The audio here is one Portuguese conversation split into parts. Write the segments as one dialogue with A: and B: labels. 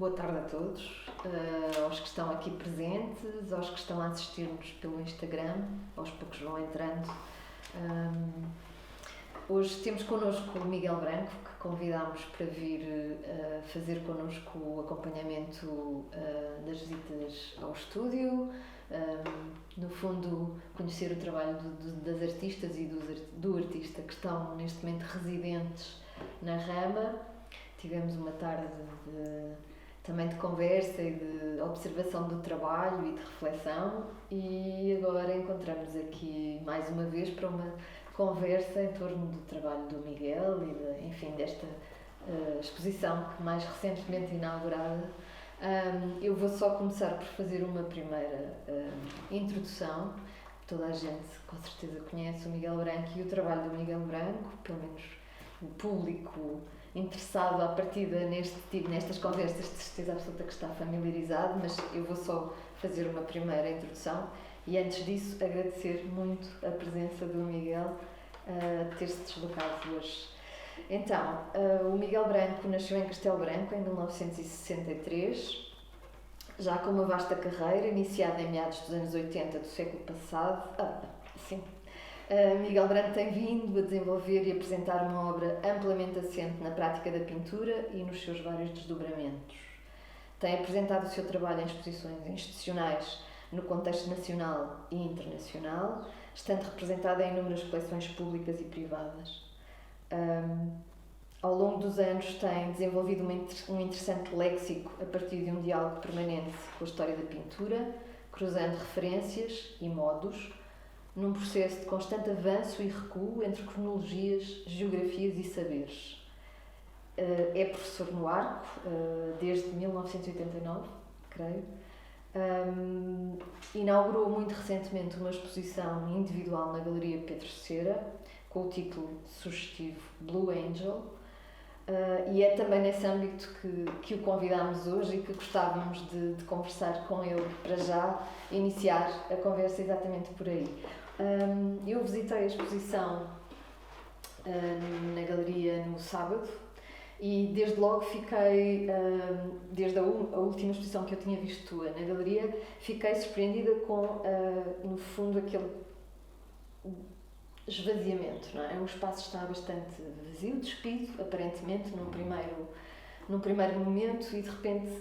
A: Boa tarde a todos, aos que estão aqui presentes, aos que estão a assistir-nos pelo Instagram, aos poucos vão entrando. Hoje temos connosco o Miguel Branco, que convidámos para vir fazer connosco o acompanhamento das visitas ao estúdio, no fundo conhecer o trabalho das artistas e do artista que estão neste momento residentes na Rama. Tivemos uma tarde também de conversa e de observação do trabalho e de reflexão, e agora encontramos aqui mais uma vez para uma conversa em torno do trabalho do Miguel e enfim, desta exposição que mais recentemente inaugurada. Eu vou só começar por fazer uma primeira introdução. Toda a gente com certeza conhece o Miguel Branco e o trabalho do Miguel Branco, pelo menos o público interessado à partida nestas conversas, de certeza absoluta que está familiarizado, mas eu vou só fazer uma primeira introdução e antes disso agradecer muito a presença do Miguel ter-se deslocado hoje. Então, o Miguel Branco nasceu em Castelo Branco em 1963, já com uma vasta carreira, iniciada em meados dos anos 80 do século passado. Miguel Branco tem vindo a desenvolver e apresentar uma obra amplamente assente na prática da pintura e nos seus vários desdobramentos. Tem apresentado o seu trabalho em exposições institucionais no contexto nacional e internacional, estando representado em inúmeras coleções públicas e privadas. Ao longo dos anos tem desenvolvido um interessante léxico a partir de um diálogo permanente com a história da pintura, cruzando referências e modos, num processo de constante avanço e recuo entre cronologias, geografias e saberes. É professor no Arco desde 1989, creio. Inaugurou muito recentemente uma exposição individual na Galeria Pedro Cera, com o título sugestivo Blue Angel, e é também nesse âmbito que o convidámos hoje e que gostávamos de conversar com ele para já iniciar a conversa exatamente por aí. Eu visitei a exposição na galeria no sábado e desde logo fiquei, desde a última exposição que eu tinha visto tua na galeria, fiquei surpreendida com, no fundo, aquele esvaziamento, não é? O espaço está bastante vazio, despido, aparentemente, num primeiro momento, e de repente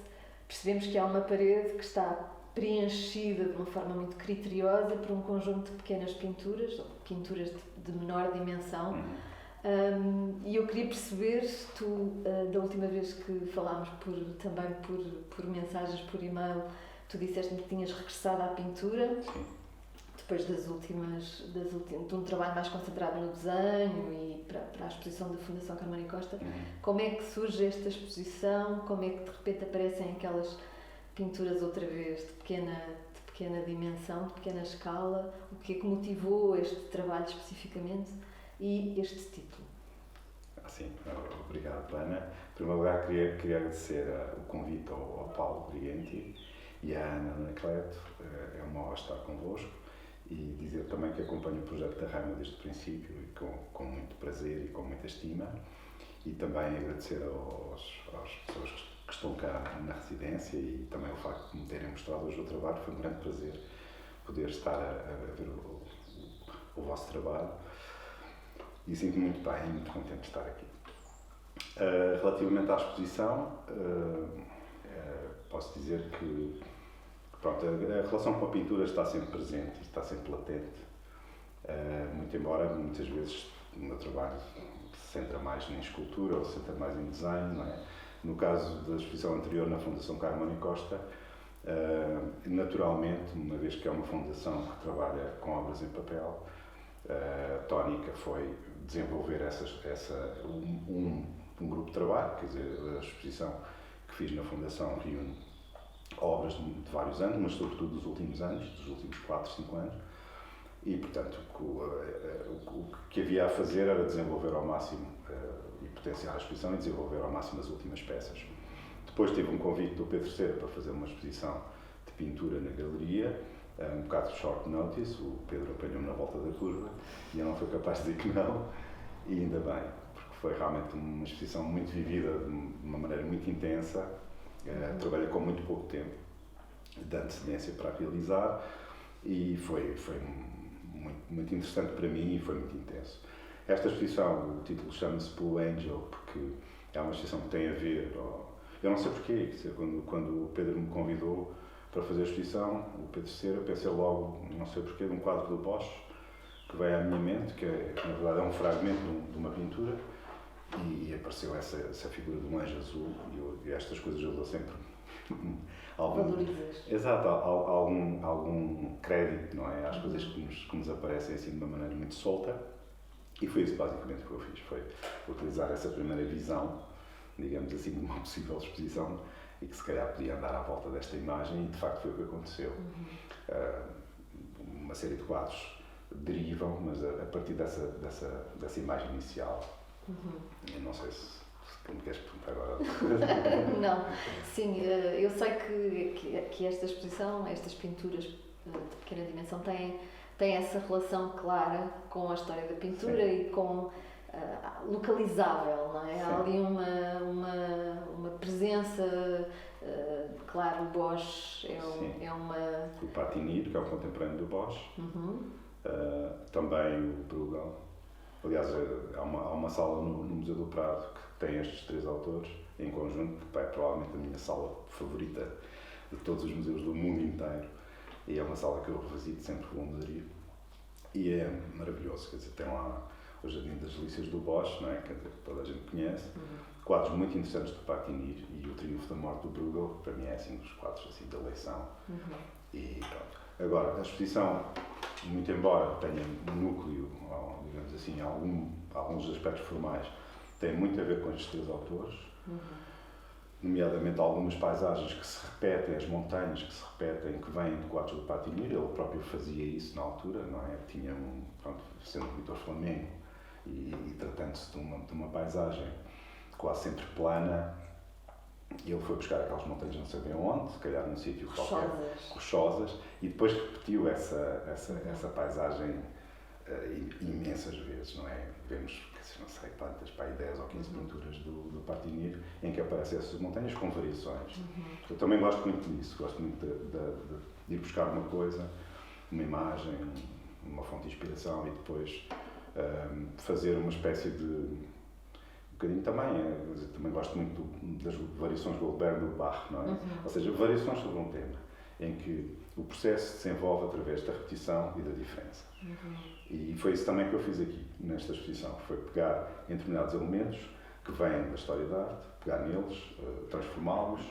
A: percebemos que há uma parede que está preenchida de uma forma muito criteriosa por um conjunto de pequenas pinturas, ou pinturas de menor dimensão. E eu queria perceber, tu, da última vez que falámos também por mensagens, por e-mail, tu disseste-me que tinhas regressado à pintura.
B: Sim.
A: Depois de um trabalho mais concentrado no desenho e para a exposição da Fundação Carmona Costa. Como é que surge esta exposição? Como é que de repente aparecem aquelas pinturas outra vez de pequena dimensão, de pequena escala? O que é que motivou este trabalho especificamente e este título?
B: Sim, obrigado, Ana. Em primeiro lugar, queria agradecer o convite ao Paulo Briente e à Ana Anacleto. É uma honra estar convosco e dizer também que acompanho o projeto da Rama desde o princípio e com muito prazer e com muita estima, e também agradecer às pessoas que estão cá na residência e também o facto de me terem mostrado hoje o trabalho. Foi um grande prazer poder estar a ver o vosso trabalho e sinto-me muito bem e muito contente de estar aqui. Relativamente à exposição, posso dizer que pronto, a relação com a pintura está sempre presente e está sempre latente, muito embora muitas vezes o meu trabalho se centra mais em escultura ou se centra mais em desenho, não é? No caso da exposição anterior na Fundação Carmona Costa, naturalmente, uma vez que é uma fundação que trabalha com obras em papel, a tónica foi desenvolver um grupo de trabalho, quer dizer, a exposição que fiz na Fundação reúne obras de vários anos, mas sobretudo dos últimos anos, dos últimos 4, 5 anos, e portanto o que havia a fazer era desenvolver ao máximo e potenciar a exposição e desenvolver ao máximo as últimas peças. Depois tive um convite do Pedro Cera para fazer uma exposição de pintura na galeria, um bocado de short notice. O Pedro apanhou-me na volta da curva e eu não fui capaz de dizer que não, e ainda bem, porque foi realmente uma exposição muito vivida, de uma maneira muito intensa, Trabalhei com muito pouco tempo de antecedência para realizar e foi muito interessante para mim e foi muito intenso. Esta exposição, o título chama-se Blue Angel, porque é uma exposição que tem a ver, eu não sei porquê, quando o Pedro me convidou para fazer a exposição, o Pedro Cera, pensei logo, não sei porquê, num quadro do Bosch, que veio à minha mente, que na verdade é um fragmento de uma pintura, e apareceu essa figura de um anjo azul, e estas coisas eu dou sempre
A: Valorizas.
B: Exato, algum crédito, não é? Às coisas que nos aparecem assim de uma maneira muito solta, e foi isso basicamente que eu fiz, foi utilizar essa primeira visão, digamos assim, de uma possível exposição, e que se calhar podia andar à volta desta imagem, e de facto foi o que aconteceu. Uma série de quadros derivam, mas a partir dessa imagem inicial. Eu não sei se me queres perguntar agora.
A: Não, sim, eu sei que esta exposição, estas pinturas de pequena dimensão têm essa relação clara com a história da pintura. Sim. E com localizável, não é? Sim. Há ali uma presença, claro, o Bosch é uma...
B: O Patinir, que é o contemporâneo do Bosch, também o Bruegel. Aliás, há uma sala no Museu do Prado que tem estes três autores em conjunto, que é provavelmente a minha sala favorita de todos os museus do mundo inteiro, e é uma sala que eu revisito sempre com Almeria, e é maravilhoso, quer dizer, tem lá o Jardim das Delícias do Bosch, não é? Que toda a gente conhece, quadros muito interessantes do Patinir, e o Triunfo da Morte do Bruegel, que para mim é assim, dos quadros assim, da eleição. E pronto. Agora, a exposição, muito embora tenha um núcleo, digamos assim, alguns aspectos formais, tem muito a ver com estes três autores, nomeadamente algumas paisagens que se repetem, as montanhas que se repetem, que vêm de quadros do Patinir. Ele próprio fazia isso na altura, não é? Tinha sendo um pintor flamengo e tratando-se de uma paisagem quase sempre plana, ele foi buscar aquelas montanhas não sei bem onde, se calhar num sítio qualquer, rochosas, e depois repetiu essa paisagem imensas vezes, não é? Vemos, não sei quantas, para aí 10 ou 15 pinturas do Patinir, em que aparecem essas montanhas com variações. Eu também gosto muito disso, gosto muito de ir buscar uma coisa, uma imagem, uma fonte de inspiração, e depois fazer uma espécie de... bocadinho também gosto muito das variações do Goldberg do Bach, não é? Ou seja, variações sobre um tema, em que o processo se desenvolve através da repetição e da diferença. E foi isso também que eu fiz aqui, nesta exposição, foi pegar em determinados elementos que vêm da história da arte, pegar neles, transformá-los,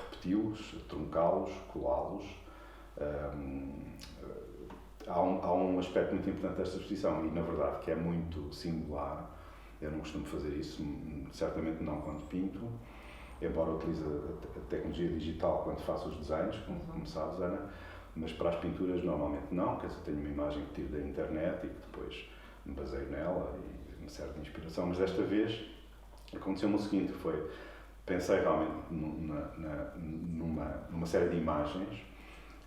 B: repeti-los, truncá-los, colá-los. Há um aspecto muito importante desta exposição, e na verdade que é muito singular. Eu não costumo fazer isso, certamente não quando pinto, embora utilize a tecnologia digital quando faço os desenhos, como sabes, Ana, mas para as pinturas normalmente não, quer dizer, tenho uma imagem que tiro da internet e que depois me baseio nela e me serve de inspiração, mas desta vez aconteceu-me o seguinte, pensei realmente numa série de imagens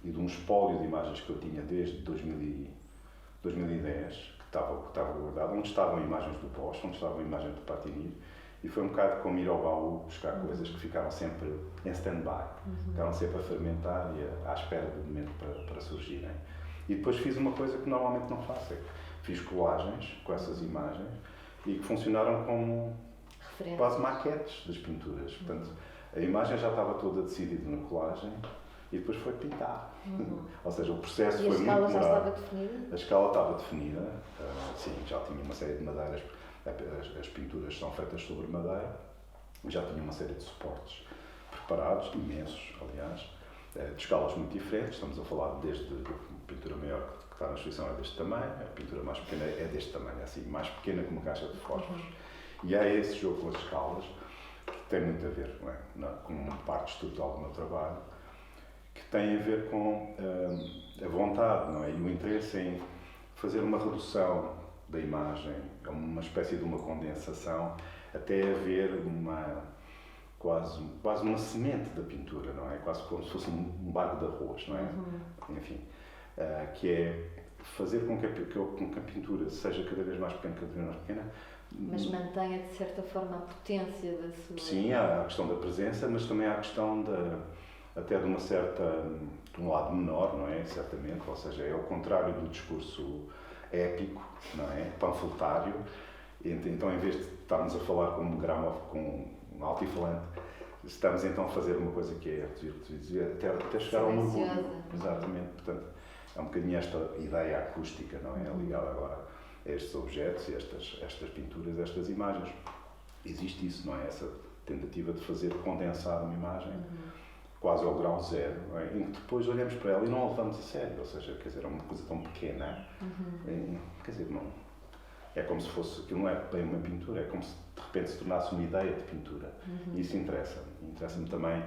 B: e de um espólio de imagens que eu tinha desde 2010, que estava guardado, onde estavam imagens do Bosch, onde estavam imagens do Patinir, e foi um bocado como ir ao baú buscar coisas que ficaram sempre em stand-by, ficaram sempre a fermentar e à espera do momento para surgirem. E depois fiz uma coisa que normalmente não faço, fiz colagens com essas imagens e que funcionaram como quase maquetes das pinturas. Portanto, a imagem já estava toda decidida na colagem e depois foi pintar. Ou seja, o processo foi muito demorado.
A: E a escala já estava definida?
B: A escala estava definida, sim, já tinha uma série de madeiras. As pinturas são feitas sobre madeira, já tinha uma série de suportes preparados, imensos, aliás, de escalas muito diferentes. Estamos a falar desde a pintura maior que está na exposição é deste tamanho, a pintura mais pequena é deste tamanho, assim, mais pequena que uma caixa de fósforos. E há esse jogo com as escalas que tem muito a ver, não é? Com uma parte estrutural do meu trabalho, que tem a ver com a vontade, não é? E o interesse em fazer uma redução da imagem, uma espécie de uma condensação, até haver quase uma semente da pintura, não é? Quase como se fosse um bago de arroz, não é? Enfim, que é fazer com que a pintura seja cada vez mais pequena,
A: Mas mantenha, de certa forma, a potência da sua...
B: Sim, há a questão da presença, mas também há a questão até de uma certa... de um lado menor, não é? Certamente, ou seja, é o contrário do discurso épico, não é? Panfletário. Então, em vez de estarmos a falar com um altifalante, estamos então a fazer uma coisa que é reduzir, até chegar ao murmúrio. Exatamente, portanto, é um bocadinho esta ideia acústica, não é? Ligada agora a estes objetos, estas pinturas, estas imagens. Existe isso, não é? Essa tentativa de fazer condensar uma imagem quase ao grau zero, não é? Em que depois olhamos para ela e não a levamos a sério, ou seja, quer dizer, é uma coisa tão pequena, quer dizer, não, é como se fosse, aquilo não é bem uma pintura, é como se de repente se tornasse uma ideia de pintura. E isso interessa-me também.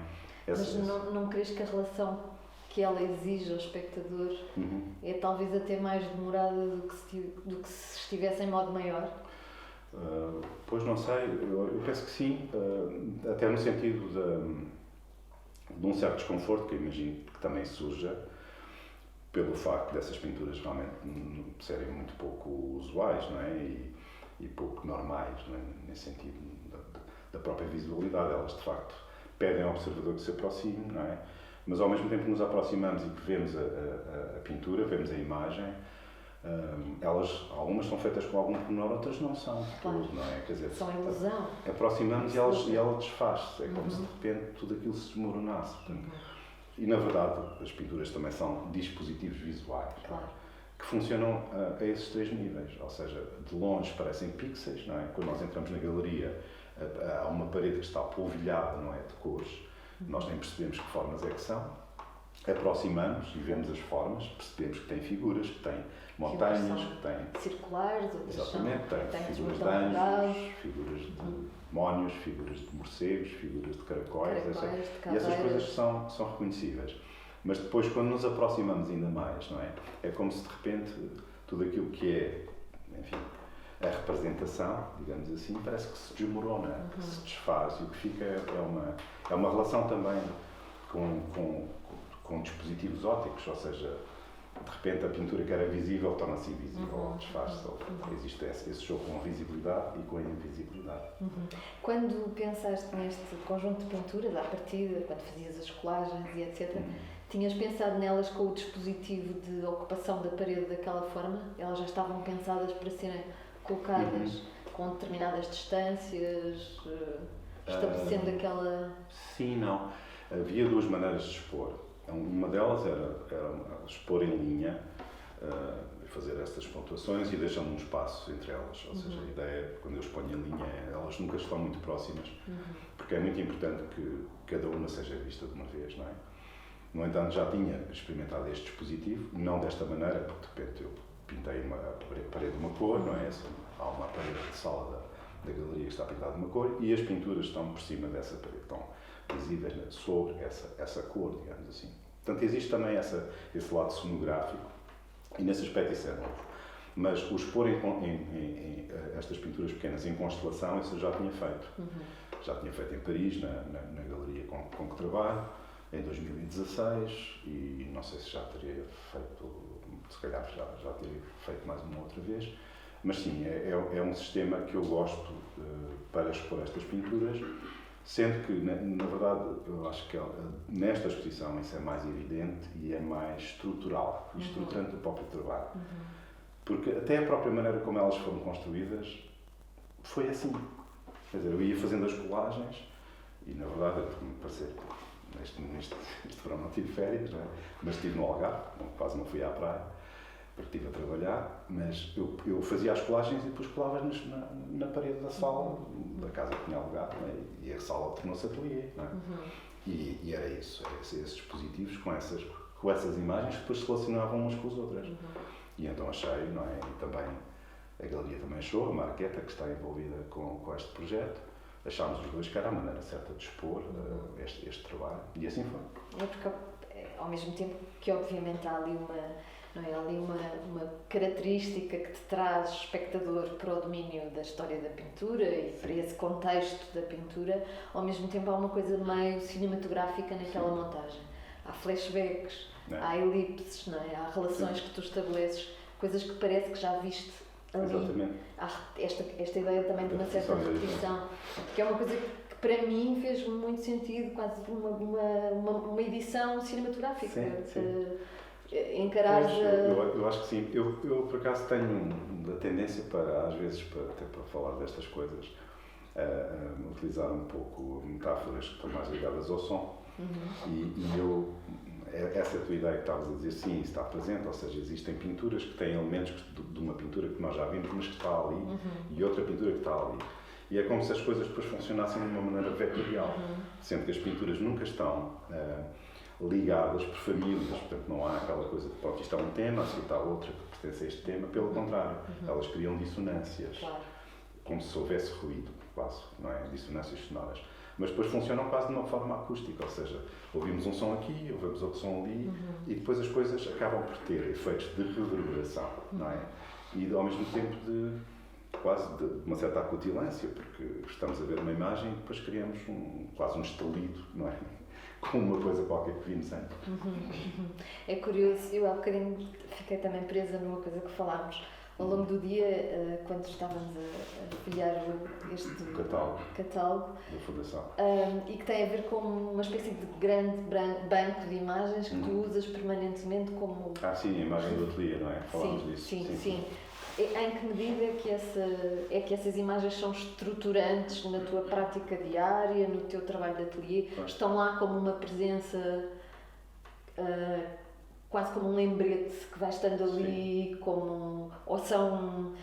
A: Mas não crees que a relação que ela exige ao espectador é talvez até mais demorada do que se estivesse em modo maior?
B: Pois não sei, eu penso que sim, até no sentido de um certo desconforto que eu imagino que também surja pelo facto dessas pinturas realmente serem muito pouco usuais, não é? E pouco normais, não é? Nesse sentido da própria visualidade. Elas de facto pedem ao observador que se aproxime, não é? Mas ao mesmo tempo que nos aproximamos e que vemos a pintura, vemos a imagem, algumas são feitas com algum pormenor, outras não são,
A: claro.
B: Não é? Quer dizer,
A: são ilusão.
B: Aproximamos e ela desfaz-se, é como se de repente tudo aquilo se desmoronasse. Portanto, e na verdade as pinturas também são dispositivos visuais,
A: claro.
B: Que funcionam a esses três níveis, ou seja, de longe parecem pixels, não é? Quando nós entramos na galeria há uma parede que está polvilhada, não é, de cores, nós nem percebemos que formas é que são, aproximamos e vemos as formas, percebemos que tem figuras, que tem montanhas, que tem...
A: circulares, outras
B: exatamente, tem figuras de anjos, figuras de demónios, figuras de morcegos, figuras de caracóis, e essas coisas são reconhecíveis. Mas depois, quando nos aproximamos ainda mais, não é? É como se de repente tudo aquilo que é, enfim, a representação, digamos assim, parece que se desmorona, que se desfaz, e o que fica é uma relação também com dispositivos ópticos, ou seja, de repente a pintura que era visível torna-se invisível, desfaz-se. Existe esse jogo com a visibilidade e com a invisibilidade.
A: Quando pensaste neste conjunto de pinturas, à partida, quando fazias as colagens e etc., tinhas pensado nelas com o dispositivo de ocupação da parede daquela forma? Elas já estavam pensadas para serem colocadas com determinadas distâncias, estabelecendo aquela...
B: Sim, não. Havia duas maneiras de expor. Uma delas era expor em linha, fazer estas pontuações e deixando um espaço entre elas. Ou seja, a ideia, quando eu exponho em linha, elas nunca estão muito próximas, porque é muito importante que cada uma seja vista de uma vez, não é? No entanto, já tinha experimentado este dispositivo, não desta maneira, porque de repente eu pintei uma parede de uma cor, não é? Há uma parede de sala da galeria que está pintada de uma cor e as pinturas estão por cima dessa parede, estão visíveis sobre essa cor, digamos assim. Portanto, existe também esse lado cenográfico e nesse aspecto isso é novo. Mas o expor em estas pinturas pequenas em constelação, isso eu já tinha feito. Já tinha feito em Paris, na galeria com que trabalho, em 2016, e não sei se já teria feito, se calhar já teria feito mais uma outra vez, mas sim, é um sistema que eu gosto para expor estas pinturas, sendo que, na verdade, eu acho que nesta exposição isso é mais evidente e é mais estrutural, estruturante do próprio trabalho. Porque até a própria maneira como elas foram construídas foi assim. Quer dizer, eu ia fazendo as colagens e, na verdade, eu me parecer, neste verão não tive férias, não é? Mas estive no Algarve, quase não fui à praia, porque estive a trabalhar, mas eu fazia as colagens e depois colava-as na parede da sala, da casa que tinha alugado, não é? E a sala tornou-se ateliê, não é? E era isso, esses dispositivos com essas imagens que depois se relacionavam umas com as outras. E então achei, não é? E também a galeria também achou, a Marqueta, que está envolvida com este projeto, achámos os dois que era a maneira certa de expor este trabalho, e assim foi.
A: É porque, ao mesmo tempo que obviamente há ali uma característica que te traz espectador para o domínio da história da pintura e para esse contexto da pintura, ao mesmo tempo há uma coisa meio cinematográfica naquela montagem. Há flashbacks, há elipses, não é? Há relações que tu estabeleces, coisas que parece que já viste ali
B: Exatamente.
A: há esta ideia também de uma certa repetição, que é uma coisa que para mim fez muito sentido, quase uma edição cinematográfica.
B: Sim.
A: Encarar.
B: Eu acho que sim. Eu por acaso tenho a tendência para, às vezes, até para falar destas coisas, utilizar um pouco metáforas que estão mais ligadas ao som. Essa tua ideia que estavas a dizer, sim, está presente, ou seja, existem pinturas que têm elementos de uma pintura que nós já vimos, mas que está ali, e outra pintura que está ali. E é como se as coisas depois funcionassem de uma maneira vetorial, sendo que as pinturas nunca estão ligadas por famílias, portanto não há aquela coisa de, pronto, isto é um tema, assim está outra que pertence a este tema, pelo contrário, elas criam dissonâncias, como se houvesse ruído, quase, não é? Dissonâncias sonoras. Mas depois funcionam quase de uma forma acústica, ou seja, ouvimos um som aqui, ouvimos outro som ali, e depois as coisas acabam por ter efeitos de reverberação, não é? E ao mesmo tempo quase de uma certa acutilância, porque estamos a ver uma imagem e depois criamos quase um estalido, não é? Com uma coisa qualquer que vimos antes.
A: É curioso, eu há bocadinho fiquei também presa numa coisa que falámos. Ao longo do dia, quando estávamos a folhear este catálogo
B: da Fundação,
A: e que tem a ver com uma espécie de grande banco de imagens que tu usas permanentemente como...
B: sim, a imagem do ateliê, não é? Falámos disso.
A: Sim. Em que medida é que essas imagens são estruturantes na tua prática diária, no teu trabalho de ateliê? Estão lá como uma presença... quase como um lembrete que vai estando ali, ou são,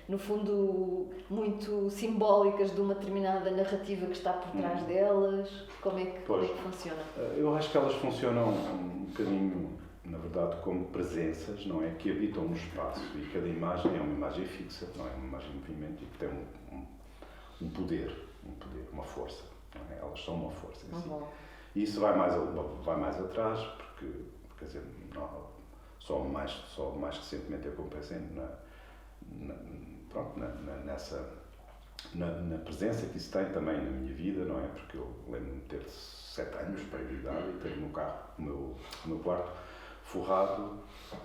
A: no fundo, muito simbólicas de uma determinada narrativa que está por trás delas? Como é que funciona?
B: Eu acho que elas funcionam um bocadinho, na verdade, como presenças, não é? Que habitam no espaço, e cada imagem é uma imagem fixa, não é? Uma imagem em movimento e que tem um poder, uma força, não é? Elas são uma força em si. E isso vai mais atrás, porque quer dizer, só mais recentemente eu pensei na presença que isso tem também na minha vida, não é? Porque eu lembro-me de ter 7 anos para a idade e ter no carro, no meu quarto, forrado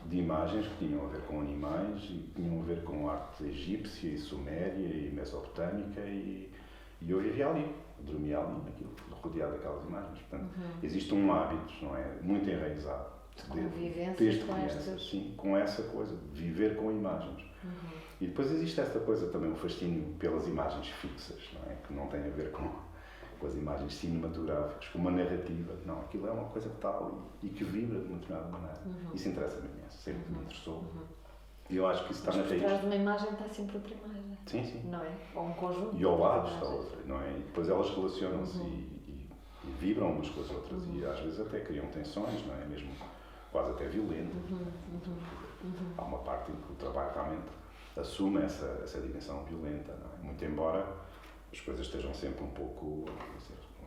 B: de imagens que tinham a ver com animais e que tinham a ver com arte egípcia e suméria e mesopotâmica e eu vivia ali, dormia ali, rodeado daquelas imagens. Portanto, existe um hábito, não é? Muito enraizado. Desde criança, sim, com essa coisa, de viver com imagens. E depois existe esta coisa também, o fascínio pelas imagens fixas, não é? Que não tem a ver com as imagens cinematográficas, com uma narrativa. Não, aquilo é uma coisa que está ali e que vibra de uma determinada maneira. Isso interessa-me imenso, sempre me interessou. E eu acho que isso está na raiz.
A: Por trás de uma imagem está sempre outra imagem.
B: Sim.
A: Não é? Ou um conjunto.
B: E ao lado está outra, não é? E depois elas relacionam-se e vibram umas com as outras e às vezes até criam tensões, não é? Mesmo quase até violento. Há uma parte em que o trabalho realmente assume essa dimensão violenta, não é? Muito embora as coisas estejam sempre um pouco,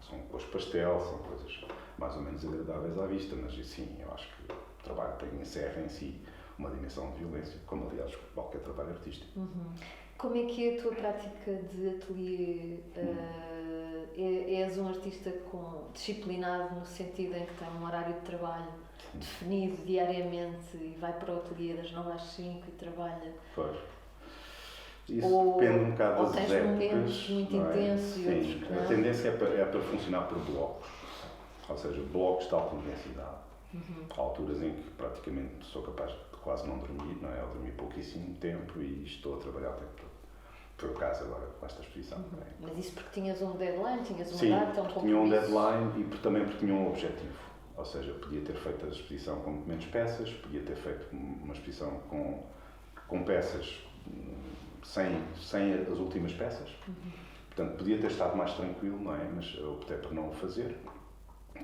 B: são cores pastel, são coisas mais ou menos agradáveis à vista, mas sim, eu acho que o trabalho encerra em si uma dimensão de violência, como aliás qualquer trabalho artístico.
A: Como é que é a tua prática de ateliê? És um artista disciplinado no sentido em que tem um horário de trabalho definido diariamente e vai para o ateliê das 9 às 5 e trabalha?
B: Pois. Isso depende um bocado das épocas.
A: Ou tens momentos muito intensos e outros que não?
B: A tendência é para funcionar por blocos, ou seja, blocos de alta intensidade. Há alturas em que praticamente sou capaz de quase não dormir, não é? Eu dormi pouquíssimo tempo e estou a trabalhar o tempo todo. Por acaso agora com esta exposição.
A: Mas isso porque tinhas um deadline, tinhas uma data,
B: compromisso? Sim, tinha um deadline e também porque tinha um objetivo. Ou seja, podia ter feito a exposição com menos peças, podia ter feito uma exposição com peças sem as últimas peças. Portanto, podia ter estado mais tranquilo, não é? Mas eu optei por não o fazer.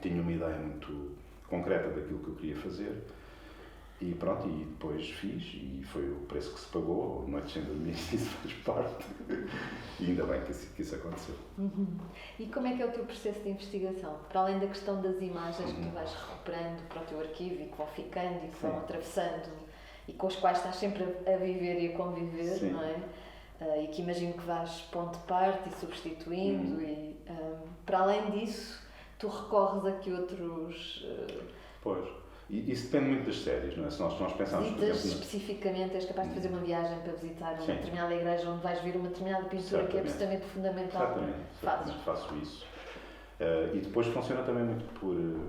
B: Tinha uma ideia muito concreta daquilo que eu queria fazer. E pronto, e depois fiz, e foi o preço que se pagou, noites sem dormir, isso faz parte. E ainda bem que isso aconteceu.
A: E como é que é o teu processo de investigação? Para além da questão das imagens que tu vais recuperando para o teu arquivo e que vão ficando e que vão atravessando e com os quais estás sempre a viver e a conviver, não é? E que imagino que vais pondo de parte e substituindo. E, para além disso, tu recorres a que outros...
B: Pois. E isso depende muito das séries, não é? Se nós pensarmos, por
A: Visitas
B: exemplo...
A: especificamente, és capaz de fazer uma viagem para visitar uma
B: Sim.
A: determinada igreja onde vais ver uma determinada pintura
B: Certamente.
A: que é absolutamente fundamental.
B: Certamente faço isso. E depois funciona também muito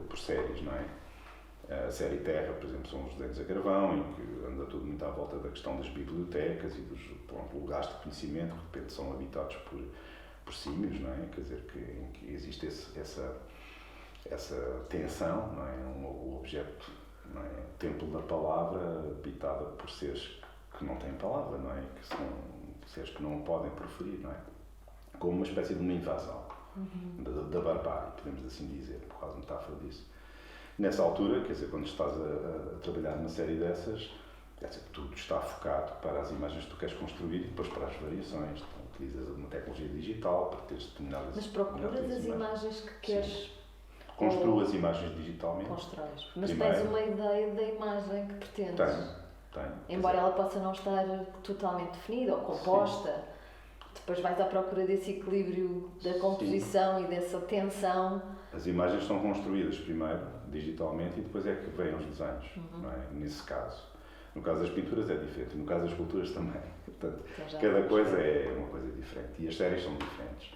B: por séries, não é? A série Terra, por exemplo, são os desenhos a carvão, em que anda tudo muito à volta da questão das bibliotecas e dos lugares de conhecimento, que de repente são habitados por símios, não é? Quer dizer, em que existe essa tensão, não é? O objeto, não é? O templo da palavra, habitada por seres que não têm palavra, não é? Que são seres que não podem proferir, não é? Como uma espécie de uma invasão da barbárie, podemos assim dizer, por causa de metáfora disso. Nessa altura, quer dizer, quando estás a trabalhar numa série dessas, quer dizer, tudo está focado para as imagens que tu queres construir e depois para as variações. Então, utilizas uma tecnologia digital para teres determinadas...
A: Mas procuras as imagens que queres...
B: Sim. Construo as imagens digitalmente.
A: Constróis. Mas
B: Primeiro,
A: tens uma ideia da imagem que pretendes.
B: Tenho.
A: Embora ela possa não estar totalmente definida ou composta, sim, depois vais à procura desse equilíbrio da composição, sim, e dessa tensão.
B: As imagens são construídas primeiro, digitalmente, e depois é que vêm os desenhos, não é? Nesse caso. No caso das pinturas é diferente, no caso das esculturas também. Portanto, cada coisa é uma coisa diferente e as séries são diferentes.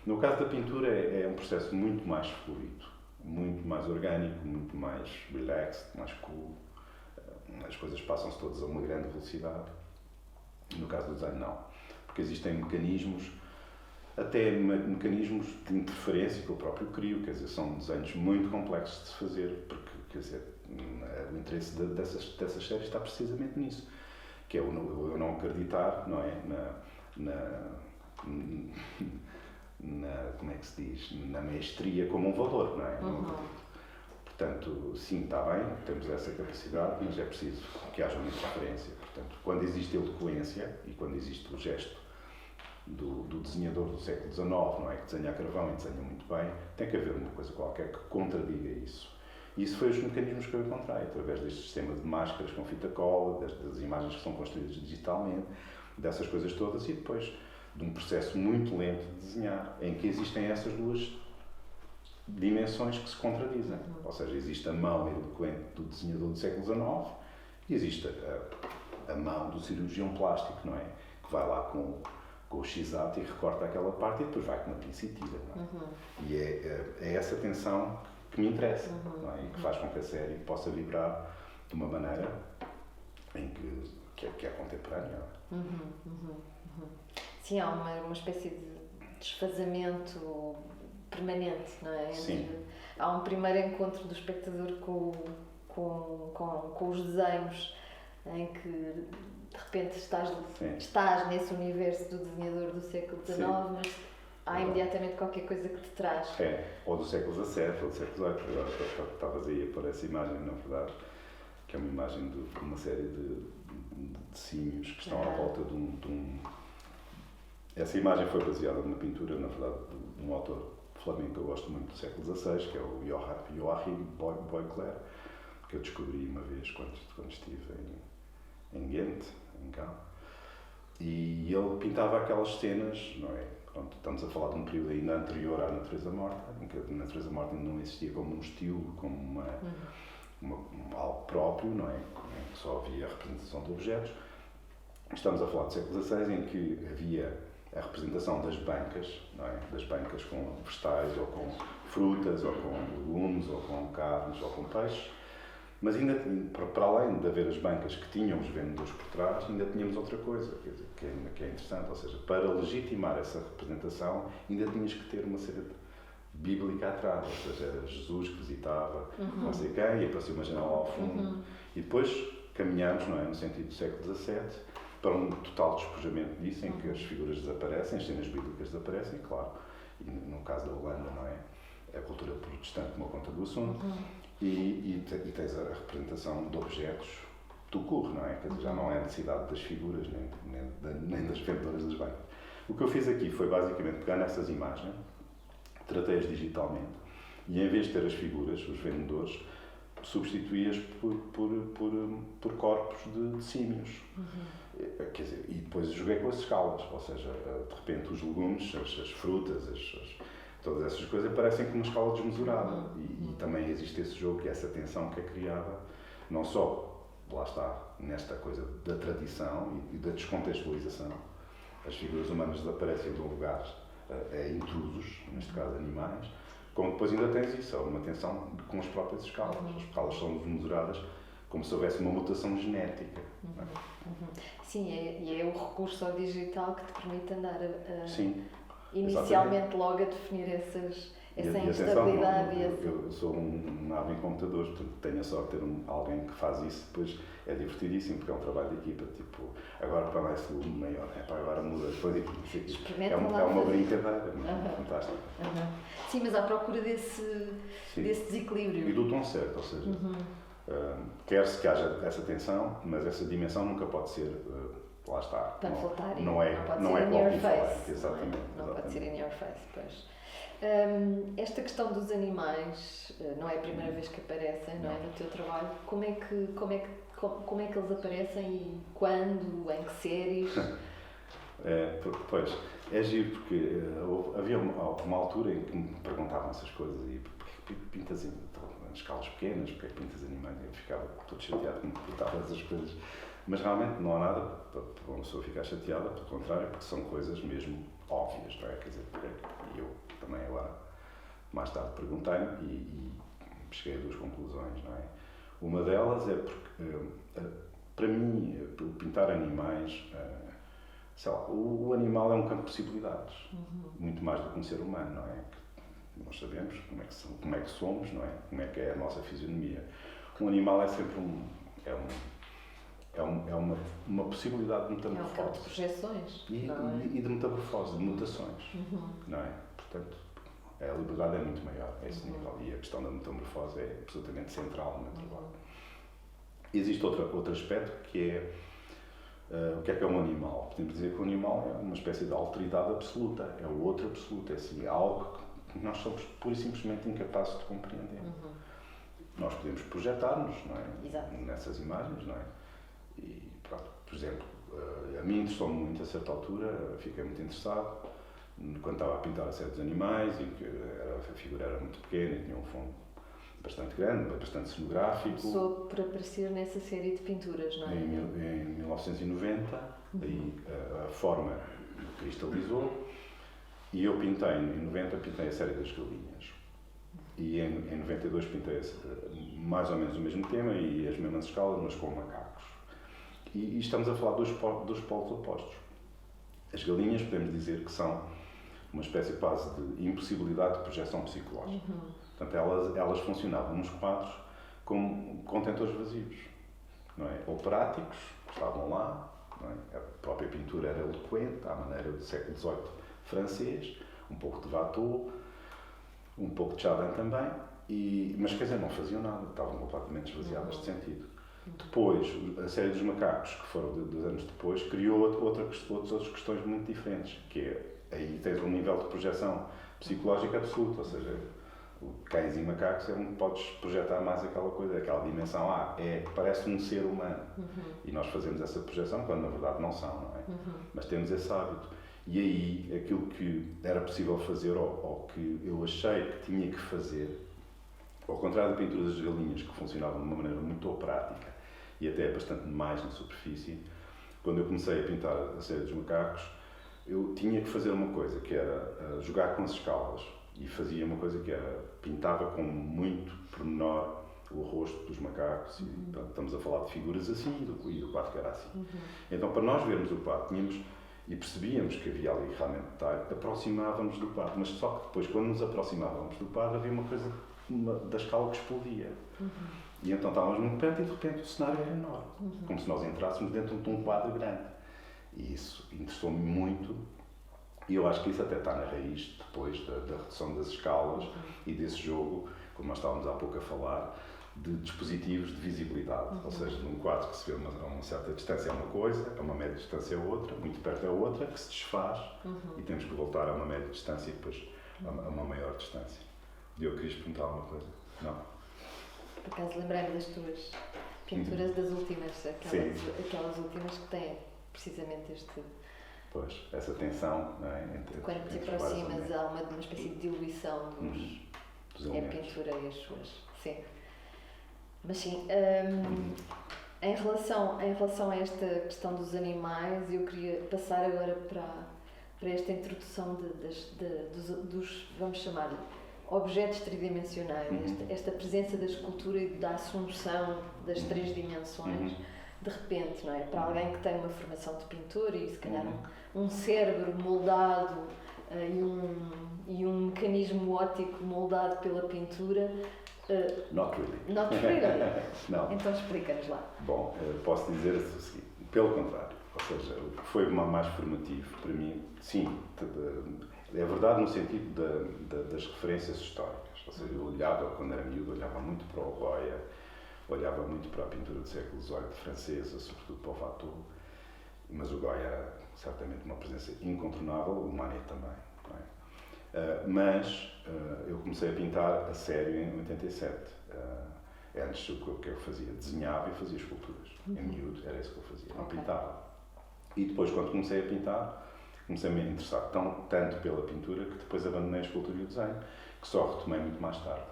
B: No caso da pintura é um processo muito mais fluido, muito mais orgânico, muito mais relaxed, mais cool. As coisas passam-se todas a uma grande velocidade. No caso do desenho, não. Porque existem mecanismos, até mecanismos de interferência que eu próprio crio, quer dizer, são desenhos muito complexos de se fazer, porque, quer dizer, o interesse dessas séries está precisamente nisso, que é eu não acreditar, não é, como é que se diz, na mestria como um valor, não é? Portanto, sim, está bem, temos essa capacidade, mas é preciso que haja uma interferência. Portanto, quando existe eloquência e quando existe o gesto do desenhador do século XIX, não é? Que desenha a carvão e desenha muito bem, tem que haver uma coisa qualquer que contradiga isso. E isso foi os mecanismos que eu encontrei, através deste sistema de máscaras com fita cola, das imagens que são construídas digitalmente, dessas coisas todas, e depois de um processo muito lento de desenhar, em que existem essas duas dimensões que se contradizem. Ou seja, existe a mão eloquente do desenhador do século XIX e existe a mão do cirurgião plástico, não é? Que vai lá com o X-Ato e recorta aquela parte e depois vai com uma pinça e tira, não é? E é essa tensão que me interessa, não é? E que faz com que a série possa vibrar de uma maneira em que é contemporânea.
A: Sim, há uma espécie de desfazamento permanente, não é?
B: Sim.
A: Há um primeiro encontro do espectador com os desenhos, em que de repente estás nesse universo do desenhador do século XIX, mas há imediatamente qualquer coisa que te traz.
B: Ou do século XVII, ou do século XVIII. Agora estavas aí a pôr essa imagem, na verdade, que é uma imagem de uma série de símios que estão à volta de um... Essa imagem foi baseada numa pintura, na verdade, de um autor flamengo que eu gosto muito do século XVI, que é o Joachim Boicler, que eu descobri uma vez quando estive em Ghent, em Gão. E ele pintava aquelas cenas, não é? Pronto, estamos a falar de um período ainda anterior à Natureza Morta, em que a Natureza Morta ainda não existia como um estilo, como algo próprio, não é? Em que só havia a representação de objetos. Estamos a falar do século XVI, em que havia a representação das bancas, não é? Das bancas com vegetais, ou com frutas, ou com legumes, ou com carnes, ou com peixes. Mas ainda, para além de haver as bancas que tinham os vendedores por trás, ainda tínhamos outra coisa, quer dizer, que é interessante, ou seja, para legitimar essa representação, ainda tinhas que ter uma série bíblica atrás, ou seja, era Jesus que visitava não sei quem, e aparecia uma janela ao fundo, e depois caminhamos, não é, no sentido do século XVII, para um total despojamento disso, em que as figuras desaparecem, as cenas bíblicas desaparecem, claro, e no caso da Holanda, não é, a cultura protestante tomou conta do assunto, e tens a representação de objetos do curro, não é? Quer dizer, já não é a necessidade das figuras, nem das vendedoras das bancas. O que eu fiz aqui foi basicamente pegar nessas imagens, tratei-as digitalmente, e em vez de ter as figuras, os vendedores, substituí-as por corpos de símios. Quer dizer, e depois joguei com as escalas, ou seja, de repente os legumes, as frutas, todas essas coisas parecem com uma escala desmesurada. E também existe esse jogo e essa tensão que é criada, não só, lá está, nesta coisa da tradição e da descontextualização. As figuras humanas desaparecem de um lugar a intrusos, neste caso animais, como depois ainda tens isso, uma tensão com as próprias escalas. As escalas são desmesuradas como se houvesse uma mutação genética.
A: Sim, e é o recurso ao digital que te permite andar
B: Sim,
A: inicialmente logo a definir essa instabilidade.
B: Eu sou um nabo em computadores, portanto tenho a sorte de ter alguém que faz isso, depois é divertidíssimo, porque é um trabalho de equipa, tipo, agora para mais volume maior, agora muda, depois é uma brincadeira, fantástica.
A: Sim, mas à procura desse desequilíbrio.
B: E do tom certo, ou seja, quer-se que haja essa tensão, mas essa dimensão nunca pode ser, lá está, não é copy falar, exatamente.
A: Não pode ser in your face, pois. Esta questão dos animais não é a primeira vez que aparecem, não é, no teu trabalho. Como é que eles aparecem e quando, em que séries?
B: Pois, é giro porque havia uma altura em que me perguntavam essas coisas e porque pintas em escalas pequenas, porque pintas animais, eu ficava todo chateado quando me perguntavam essas coisas, mas realmente não há nada para uma pessoa ficar chateada, pelo contrário, porque são coisas mesmo óbvias, não é? Quer dizer, eu também agora, mais tarde, perguntei-me e cheguei a duas conclusões, não é? Uma delas é porque, para mim, pintar animais, sei lá, o animal é um campo de possibilidades, muito mais do que um ser humano, não é? Nós sabemos como é que somos, não é? Como é que é a nossa fisionomia. Um animal é sempre uma possibilidade de metamorfose.
A: É um campo de projeções.
B: E de metamorfose, de mutações, não é? Portanto, a liberdade é muito maior a esse nível e a questão da metamorfose é absolutamente central no meu trabalho. Existe outro aspecto que é o que é um animal. Podemos dizer que o animal é uma espécie de alteridade absoluta, é o outro absoluto, é assim, algo que nós somos pura e simplesmente incapazes de compreender. Nós podemos projetar-nos, não é?
A: Exato.
B: Nessas imagens, não é? E, pronto, por exemplo, a mim interessou-me muito a certa altura, fiquei muito interessado, quando estava a pintar a série dos animais, e que a figura era muito pequena e tinha um fundo bastante grande, bastante cenográfico.
A: Começou por aparecer nessa série de pinturas, não é?
B: Em 1990, aí a forma cristalizou, e eu pintei, em 90, pintei a série das galinhas. E em 92 pintei mais ou menos o mesmo tema e as mesmas escalas, mas com macacos. E estamos a falar dos polos opostos. As galinhas, podemos dizer que são uma espécie quase de impossibilidade de projeção psicológica. Portanto, elas funcionavam nos quadros como contentores vazios, não é? Ou práticos, estavam lá, não é? A própria pintura era eloquente, à maneira do século XVIII francês, um pouco de Watteau, um pouco de Chardin também, mas quer dizer, não faziam nada, estavam completamente esvaziadas de sentido. Depois, a série dos macacos, que foram 2 anos depois, criou outras questões muito diferentes, que é, aí tens um nível de projeção psicológica absoluto, ou seja, cães e macacos é onde podes projetar mais aquela coisa, aquela dimensão, parece um ser humano. E nós fazemos essa projeção quando na verdade não são, não é? Mas temos esse hábito. E aí, aquilo que era possível fazer, ou que eu achei que tinha que fazer, ao contrário da pintura das galinhas, que funcionavam de uma maneira muito prática e até bastante mais na superfície, quando eu comecei a pintar a série dos macacos, eu tinha que fazer uma coisa, que era jogar com as escalas. E fazia uma coisa que era, pintava com muito pormenor o rosto dos macacos, e estamos a falar de figuras assim, e do quadro que era assim. Então, para nós vermos o quadro, e percebíamos que havia ali realmente detalhe, aproximávamos do quadro, mas só que depois, quando nos aproximávamos do quadro, havia uma coisa da escala que explodia. E então estávamos muito perto e de repente o cenário era enorme, como se nós entrássemos dentro de um quadro grande. E isso interessou-me muito, e eu acho que isso até está na raiz depois da redução das escalas e desse jogo, como nós estávamos há pouco a falar, de dispositivos de visibilidade, ou seja, num quadro que se vê a uma certa distância é uma coisa, a uma média distância é outra, muito perto é outra, que se desfaz e temos que voltar a uma média distância e depois a uma maior distância. E eu queria perguntar alguma coisa? Não?
A: Por acaso lembrei-me das tuas pinturas das últimas, aquelas últimas que têm precisamente este...
B: Pois, essa tensão, não é?
A: Quando te aproximas há uma espécie de diluição
B: dos
A: É a
B: elementos.
A: pintura e as suas, sim. Mas sim, em relação a esta questão dos animais, eu queria passar agora para esta introdução dos, vamos chamar, objetos tridimensionais, esta presença da escultura e da assunção das três dimensões, de repente, não é? Para alguém que tem uma formação de pintor e se calhar um cérebro moldado e um mecanismo óptico moldado pela pintura.
B: Not really.
A: Not really?
B: Não.
A: Então explica-nos lá.
B: Bom, posso dizer o seguinte, pelo contrário, ou seja, o que foi mais formativo para mim, sim, é verdade no sentido das referências históricas, ou seja, eu olhava, quando era miúdo, olhava muito para o Goya, olhava muito para a pintura do século XVIII francesa, sobretudo para o Watteau, mas o Goya era certamente uma presença incontornável, o Manet também, não é? Mas eu comecei a pintar a sério em 87. Antes o que eu fazia? Desenhava e fazia esculturas. Em miúdo, era isso que eu fazia, não pintava. E depois, quando comecei a pintar, comecei-me a interessar tanto pela pintura que depois abandonei a escultura e o desenho, que só retomei muito mais tarde.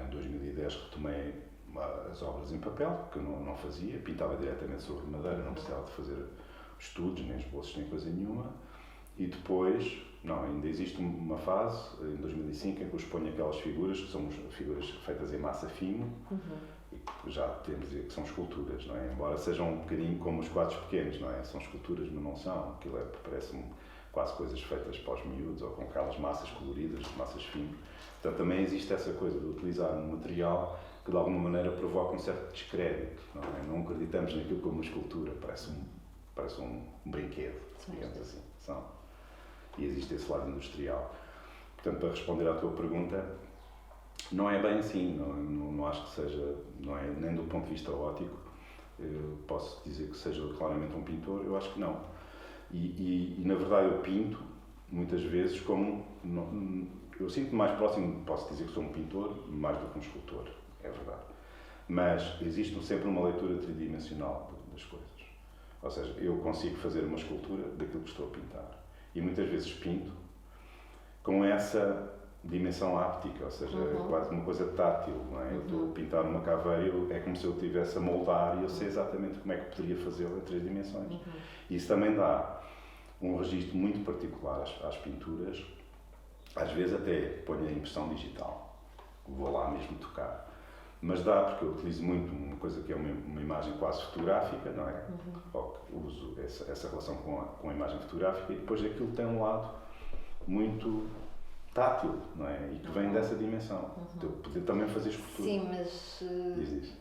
B: Em 2010 retomei as obras em papel, que eu não fazia, pintava diretamente sobre madeira, não precisava de fazer estudos, nem esboços, nem coisa nenhuma. E depois, ainda existe uma fase, em 2005, em que eu exponho aquelas figuras, que são figuras feitas em massa fino, e que já temos a dizer que são esculturas, não é? Embora sejam um bocadinho como os quadros pequenos, não é? São esculturas, mas não são. Aquilo parece-me quase coisas feitas para os miúdos, ou com aquelas massas coloridas, massas finas. Portanto, também existe essa coisa de utilizar um material que de alguma maneira provoca um certo descrédito, não é? Não acreditamos naquilo como uma escultura, parece um brinquedo, digamos assim. E existe esse lado industrial. Portanto, para responder à tua pergunta, não é bem assim, não acho que seja, não é nem do ponto de vista óptico, posso dizer que seja claramente um pintor, eu acho que não. E na verdade eu pinto, muitas vezes, como, eu sinto-me mais próximo, posso dizer que sou um pintor, mais do que um escultor, é verdade. Mas existe sempre uma leitura tridimensional das coisas. Ou seja, eu consigo fazer uma escultura daquilo que estou a pintar. E muitas vezes pinto com essa dimensão áptica, ou seja, é quase uma coisa tátil, não é? Eu estou a pintar uma caveira, é como se eu estivesse a moldar e eu sei exatamente como é que poderia fazê-la em 3 dimensões. E isso também dá um registro muito particular às pinturas, às vezes até ponho a impressão digital, vou lá mesmo tocar. Mas dá, porque eu utilizo muito uma coisa que é uma imagem quase fotográfica, não é? Ou que uso essa relação com a imagem fotográfica e depois aquilo tem um lado muito tátil, não é? E que vem dessa dimensão. De eu poder também fazer escultura.
A: Sim, mas...
B: Diz.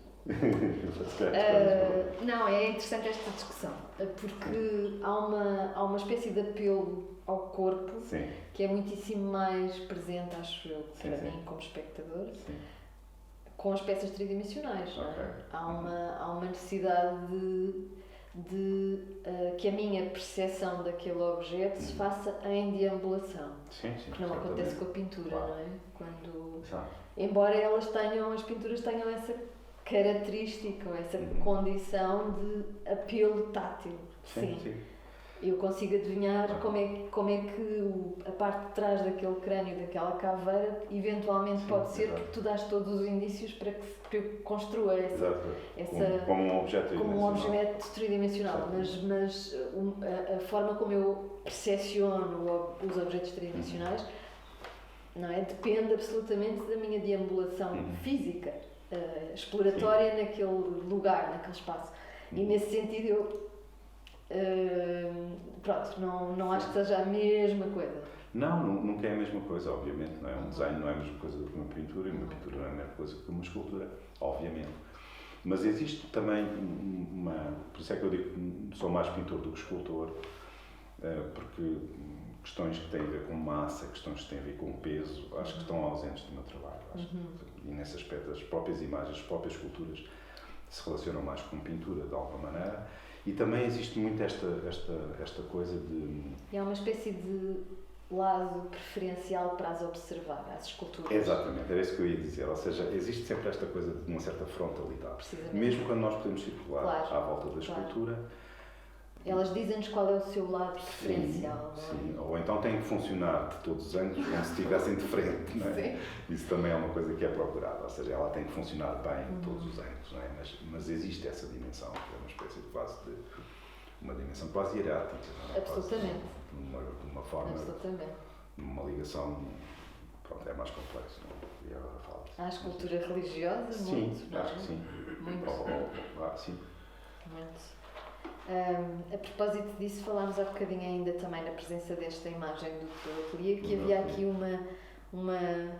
A: Não, é interessante esta discussão, porque há uma espécie de apelo ao corpo.
B: Sim.
A: Que é muitíssimo mais presente, acho eu, para mim, como espectador.
B: Sim.
A: Com as peças tridimensionais, não é? Há uma necessidade de que a minha percepção daquele objeto se faça em deambulação.
B: Sim,
A: que não acontece com a pintura, não é? Quando, embora as pinturas tenham essa característica ou essa condição de apelo tátil. Sim. Eu consigo adivinhar como é que a parte de trás daquele crânio, daquela caveira, eventualmente pode ser, porque tu dás todos os indícios para que eu construa essa
B: como um objeto
A: tridimensional. Mas a forma como eu percepciono os objetos tridimensionais, não é? Depende absolutamente da minha deambulação física, exploratória naquele lugar, naquele espaço. E nesse sentido eu não acho que seja a mesma coisa.
B: Não, nunca é a mesma coisa, obviamente, não é? Um desenho não é a mesma coisa do que uma pintura e uma pintura não é a mesma coisa que uma escultura, obviamente. Mas existe também por isso é que eu digo que sou mais pintor do que escultor, porque questões que têm a ver com massa, questões que têm a ver com peso, acho que estão ausentes do meu trabalho. E nesse aspecto as próprias imagens, as próprias esculturas se relacionam mais com pintura de alguma maneira. E também existe muito esta coisa de...
A: E há uma espécie de lado preferencial para as observar, as esculturas.
B: Exatamente, era isso que eu ia dizer. Ou seja, existe sempre esta coisa de uma certa frontalidade. Mesmo quando nós podemos circular à volta da escultura,
A: Elas dizem-nos qual é o seu lado preferencial,
B: sim,
A: não é?
B: sim. Ou então tem que funcionar de todos os ângulos como se estivessem de frente, não é?
A: Sim.
B: Isso também é uma coisa que é procurada, ou seja, ela tem que funcionar bem de todos os ângulos, não é? Mas existe essa dimensão, que é uma espécie de uma dimensão quase hierática, não é?
A: Absolutamente.
B: Uma forma,
A: Absolutamente.
B: uma ligação, pronto, é mais complexo, não é? E agora falo.
A: Há a escultura religiosa,
B: Sim,
A: muito, não é?
B: acho que sim.
A: Muito.
B: Sim.
A: Muito. A propósito disso, falámos há bocadinho ainda também na presença desta imagem do teu ateliê, que havia aqui uma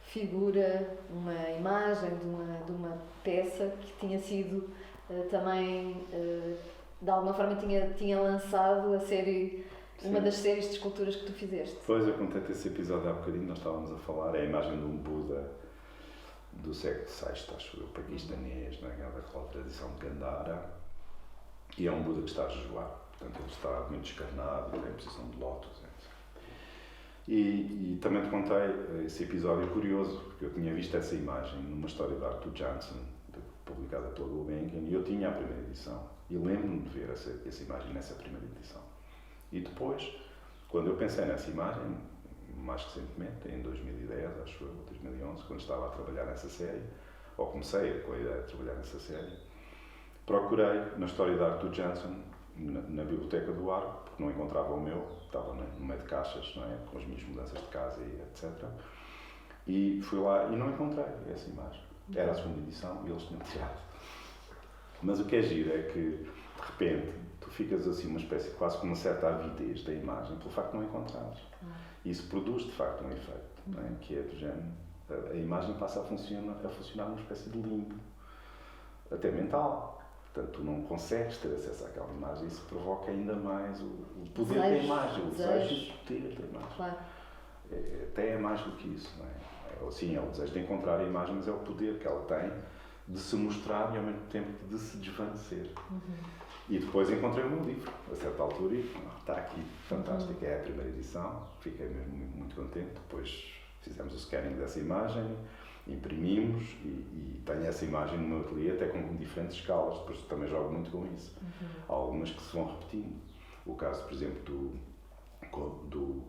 A: figura, uma imagem de uma peça que tinha sido também, de alguma forma, tinha lançado a série, uma das séries de esculturas que tu fizeste.
B: Pois, eu contei esse episódio há bocadinho, nós estávamos a falar, é a imagem de um Buda do século VI, acho eu, paquistanês, daquela tradição de Gandhara. E é um Buda que está a jejuar, portanto ele está muito descarnado, tem posição de lótus. E também te contei esse episódio curioso, porque eu tinha visto essa imagem numa história de Arthur Janssen, publicada pela Gulbenkian, e eu tinha a primeira edição. E lembro-me de ver essa imagem nessa primeira edição. E depois, quando eu pensei nessa imagem, mais recentemente, em 2010, acho eu, 2011, quando estava a trabalhar nessa série, ou comecei com a ideia de trabalhar nessa série, procurei na história de Arthur Janssen, na biblioteca do Arco, porque não encontrava o meu, estava no meio de caixas, não é? Com as minhas mudanças de casa e etc. E fui lá e não encontrei essa imagem. Era a segunda edição e eles tinham tirado. Mas o que é giro é que, de repente, tu ficas assim uma espécie, quase com uma certa avidez da imagem, pelo facto de não encontrares. Isso produz, de facto, um efeito, não é? Que é do género. A imagem passa a funcionar numa espécie de limbo, até mental. Portanto, tu não consegues ter acesso àquela imagem e isso provoca ainda mais o poder da imagem, o desejo de ter a imagem.
A: Claro.
B: Até é mais do que isso, não é? Sim, é o desejo de encontrar a imagem, mas é o poder que ela tem de se mostrar e ao mesmo tempo de se desvanecer. E depois encontrei o meu livro, a certa altura, e está aqui, fantástico, é a primeira edição, fiquei mesmo muito contente. Depois fizemos o scanning dessa imagem, imprimimos e tenho essa imagem no meu ateliê até com diferentes escalas, depois também jogo muito com isso. Há algumas que se vão repetindo. O caso, por exemplo, do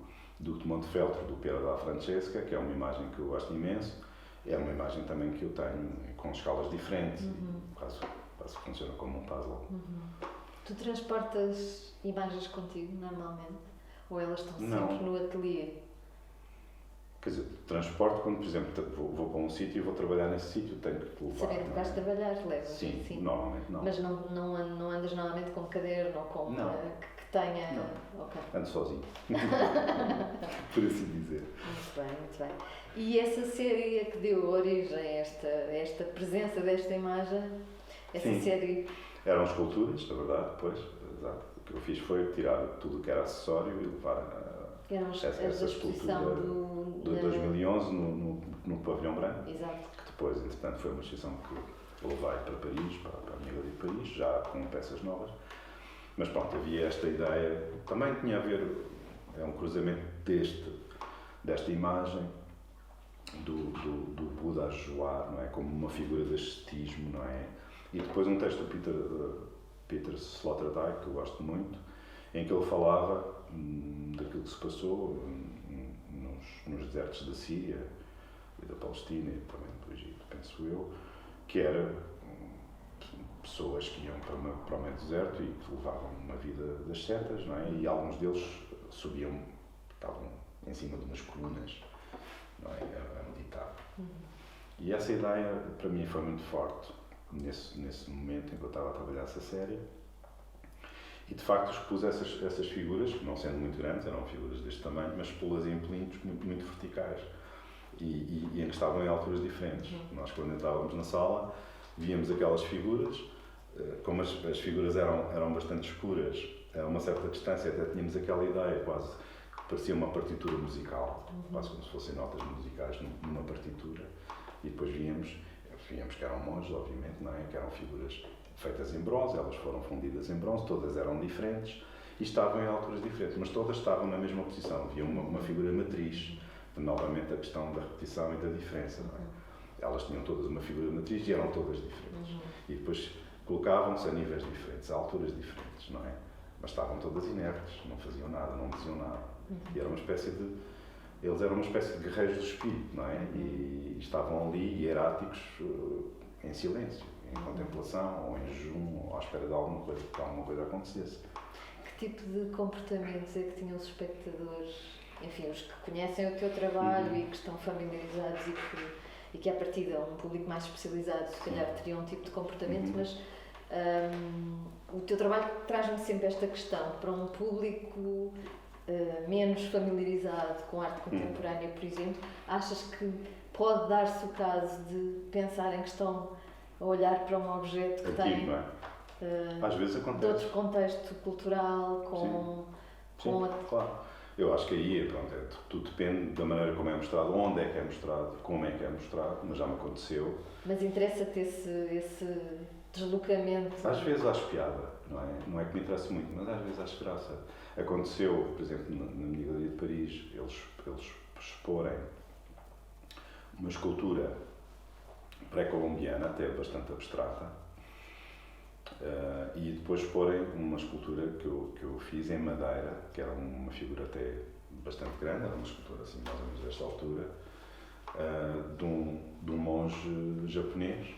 B: Montefeltro, do Piero da Francesca, que é uma imagem que eu gosto imenso, é uma imagem também que eu tenho com escalas diferentes, quase funciona como um puzzle.
A: Tu transportas imagens contigo normalmente? Ou elas estão sempre no ateliê?
B: Quer dizer, transporte quando, por exemplo, vou para um sítio e vou trabalhar nesse sítio, tenho que levar.
A: Saber que vais trabalhar, levas?
B: Sim, normalmente não.
A: Mas não andas normalmente com um caderno ou com que tenha...
B: Não.
A: Okay.
B: Ando sozinho, por assim dizer.
A: Muito bem, muito bem. E essa série que deu origem a esta presença desta imagem, essa série...
B: Eram esculturas, na verdade, depois, exato. O que eu fiz foi tirar tudo o que era acessório e levar essa escultura de 2011 no Pavilhão Branco.
A: Exato.
B: Que depois, entretanto, foi uma exposição que eu levei para Paris, para a minha galeria de Paris, já com peças novas. Mas pronto, havia esta ideia, também tinha a ver, é um cruzamento desta imagem do Buda a jejuar, não é? Como uma figura de ascetismo, não é? E depois um texto do Peter Sloterdijk, que eu gosto muito, em que ele falava daquilo que se passou nos desertos da Síria e da Palestina e também do Egito, penso eu, que era pessoas que iam para o meio deserto e que levavam uma vida das setas, não é? E alguns deles estavam em cima de umas colunas, não é? A meditar. E essa ideia para mim foi muito forte nesse momento em que eu estava a trabalhar essa série. E de facto expus essas figuras, que não sendo muito grandes, eram figuras deste tamanho, mas expô-las em plintos muito verticais e em que estavam em alturas diferentes. Nós, quando entrávamos na sala, víamos aquelas figuras, como as figuras eram bastante escuras, a uma certa distância, até tínhamos aquela ideia quase que parecia uma partitura musical, quase como se fossem notas musicais numa partitura. E depois víamos que eram monges, obviamente, não é? Que eram figuras feitas em bronze, elas foram fundidas em bronze, todas eram diferentes e estavam em alturas diferentes, mas todas estavam na mesma posição. Havia uma figura matriz, novamente a questão da repetição e da diferença, não é? Elas tinham todas uma figura matriz e eram todas diferentes. E depois colocavam-se a níveis diferentes, a alturas diferentes, não é? mas estavam todas inertes, não faziam nada, não diziam nada. E era uma espécie de... Eles eram uma espécie de guerreiros do espírito, não é? E estavam ali, hieráticos, em silêncio, em contemplação, ou em jejum, ou à espera de alguma coisa acontecesse.
A: Que tipo de comportamentos é que tinham os espectadores, enfim, os que conhecem o teu trabalho e que estão familiarizados e que à partida é um público mais especializado, se calhar teriam um tipo de comportamento, mas o teu trabalho traz-me sempre esta questão para um público menos familiarizado com arte contemporânea, por exemplo. Achas que pode dar-se o caso de pensarem que estão a olhar para um objeto que tem
B: às vezes acontece,
A: de outro contexto cultural,
B: claro. Eu acho que aí, pronto, tudo depende da maneira como é mostrado, onde é que é mostrado, como é que é mostrado, mas já me aconteceu.
A: Mas interessa-te esse deslocamento?
B: Às vezes acho piada, não é? Não é que me interessa muito, mas às vezes acho graça. Aconteceu, por exemplo, na minha galeria de Paris, eles exporem uma escultura pré-colombiana, até bastante abstrata, e depois exporem uma escultura que eu fiz em madeira, que era uma figura até bastante grande, era uma escultura assim mais ou menos desta altura, de um monge japonês,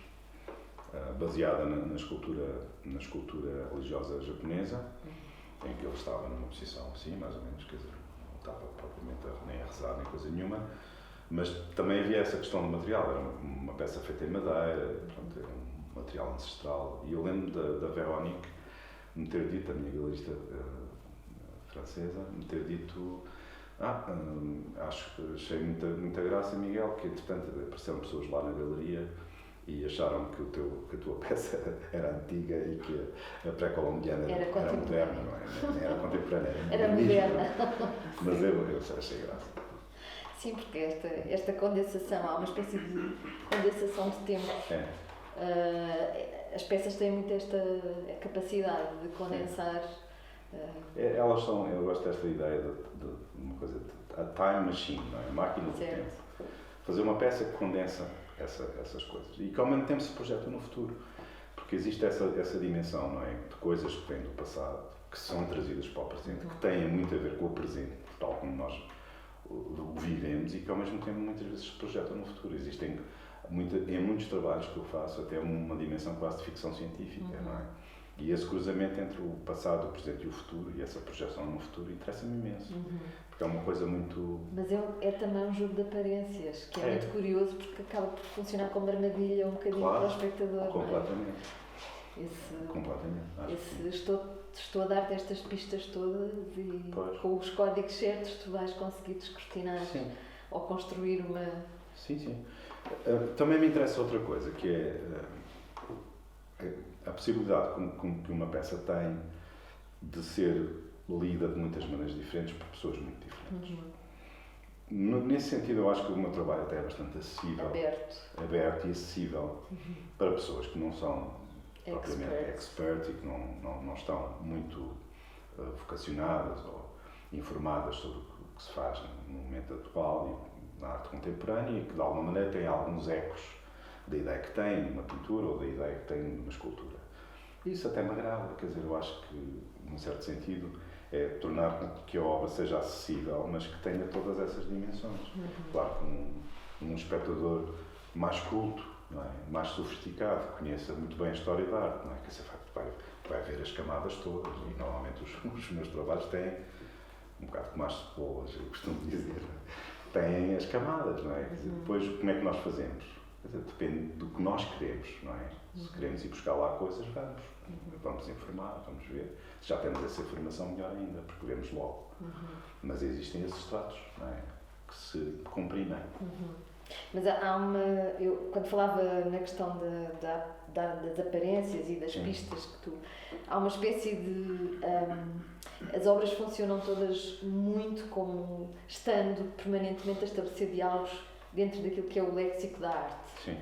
B: baseada na escultura religiosa japonesa, em que ele estava numa posição assim, mais ou menos, quer dizer, não estava propriamente nem a rezar nem coisa nenhuma, mas também havia essa questão do material, era uma peça feita em madeira, portanto, era um material ancestral. E eu lembro da Véronique me ter dito, a minha galerista francesa, me ter dito: acho que achei muita graça, Miguel, que entretanto apareceram pessoas lá na galeria e acharam que a tua peça era antiga e que a pré-colombiana era moderna, não é? Nem era contemporânea,
A: era moderna.
B: Mas eu achei graça.
A: Sim, porque esta condensação, há uma espécie de condensação de tempos. As peças têm muito esta capacidade de condensar.
B: Elas são, eu gosto desta ideia de uma coisa, a time machine, não é? A máquina do tempo. Fazer uma peça que condensa essas coisas e que ao mesmo tempo se projeta no futuro, porque existe essa dimensão, não é, de coisas que vêm do passado, que são trazidas para o presente, que têm muito a ver com o presente, tal como nós o vivemos, e que ao mesmo tempo muitas vezes se projetam no futuro. Existem em muitos trabalhos que eu faço até uma dimensão quase de ficção científica, não é? E esse cruzamento entre o passado, o presente e o futuro, e essa projeção no futuro, interessa-me imenso. Porque é uma coisa muito...
A: Mas é também um jogo de aparências, que é muito curioso, porque acaba por funcionar como armadilha um bocadinho para o espectador.
B: Completamente.
A: Estou a dar-te estas pistas todas e com os códigos certos tu vais conseguir descortinar ou construir uma...
B: Sim. Também me interessa outra coisa, que é a possibilidade que uma peça tem de ser lida de muitas maneiras diferentes por pessoas muito diferentes. Nesse sentido, eu acho que o meu trabalho até é bastante acessível. Aberto e acessível para pessoas que não são propriamente expert e que não estão muito vocacionadas ou informadas sobre o que se faz no momento atual e na arte contemporânea, e que de alguma maneira têm alguns ecos da ideia que têm numa pintura ou da ideia que têm numa escultura. Isso até me agrada, quer dizer, eu acho que, num certo sentido, é tornar que a obra seja acessível, mas que tenha todas essas dimensões. Claro que um espectador mais culto, não é? Mais sofisticado, conheça muito bem a história da arte, não é? Que vai ver as camadas todas, e normalmente os meus trabalhos têm um bocado como as cebolas, eu costumo dizer, têm as camadas, não é? Quer dizer, depois, como é que nós fazemos? Quer dizer, depende do que nós queremos, não é? Se queremos ir buscar lá coisas, vamos informar, vamos ver. Se já temos essa informação, melhor ainda, porque vemos logo. Mas existem esses tratos, não é? Que se comprimem.
A: Mas quando falava na questão das aparências e das pistas que tu... Há uma espécie de... as obras funcionam todas muito como estando permanentemente a estabelecer diálogos dentro daquilo que é o léxico da arte.
B: Sim.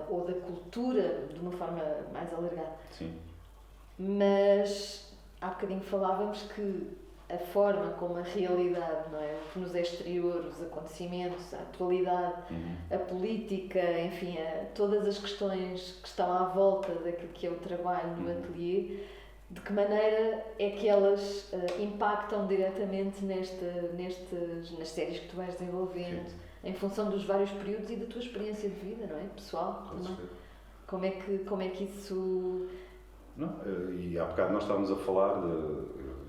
A: Ou da cultura, de uma forma mais alargada.
B: Sim.
A: Mas há bocadinho falávamos que a forma como a realidade, não é? O que nos é exterior, os acontecimentos, a atualidade, a política, enfim, todas as questões que estão à volta daquilo que é o trabalho no ateliê, de que maneira é que elas impactam diretamente nas séries que tu vais desenvolvendo,
B: Sim.
A: em função dos vários períodos e da tua experiência de vida, não é? Pessoal, também. Como é que isso...
B: Não, e há bocado nós estávamos a falar,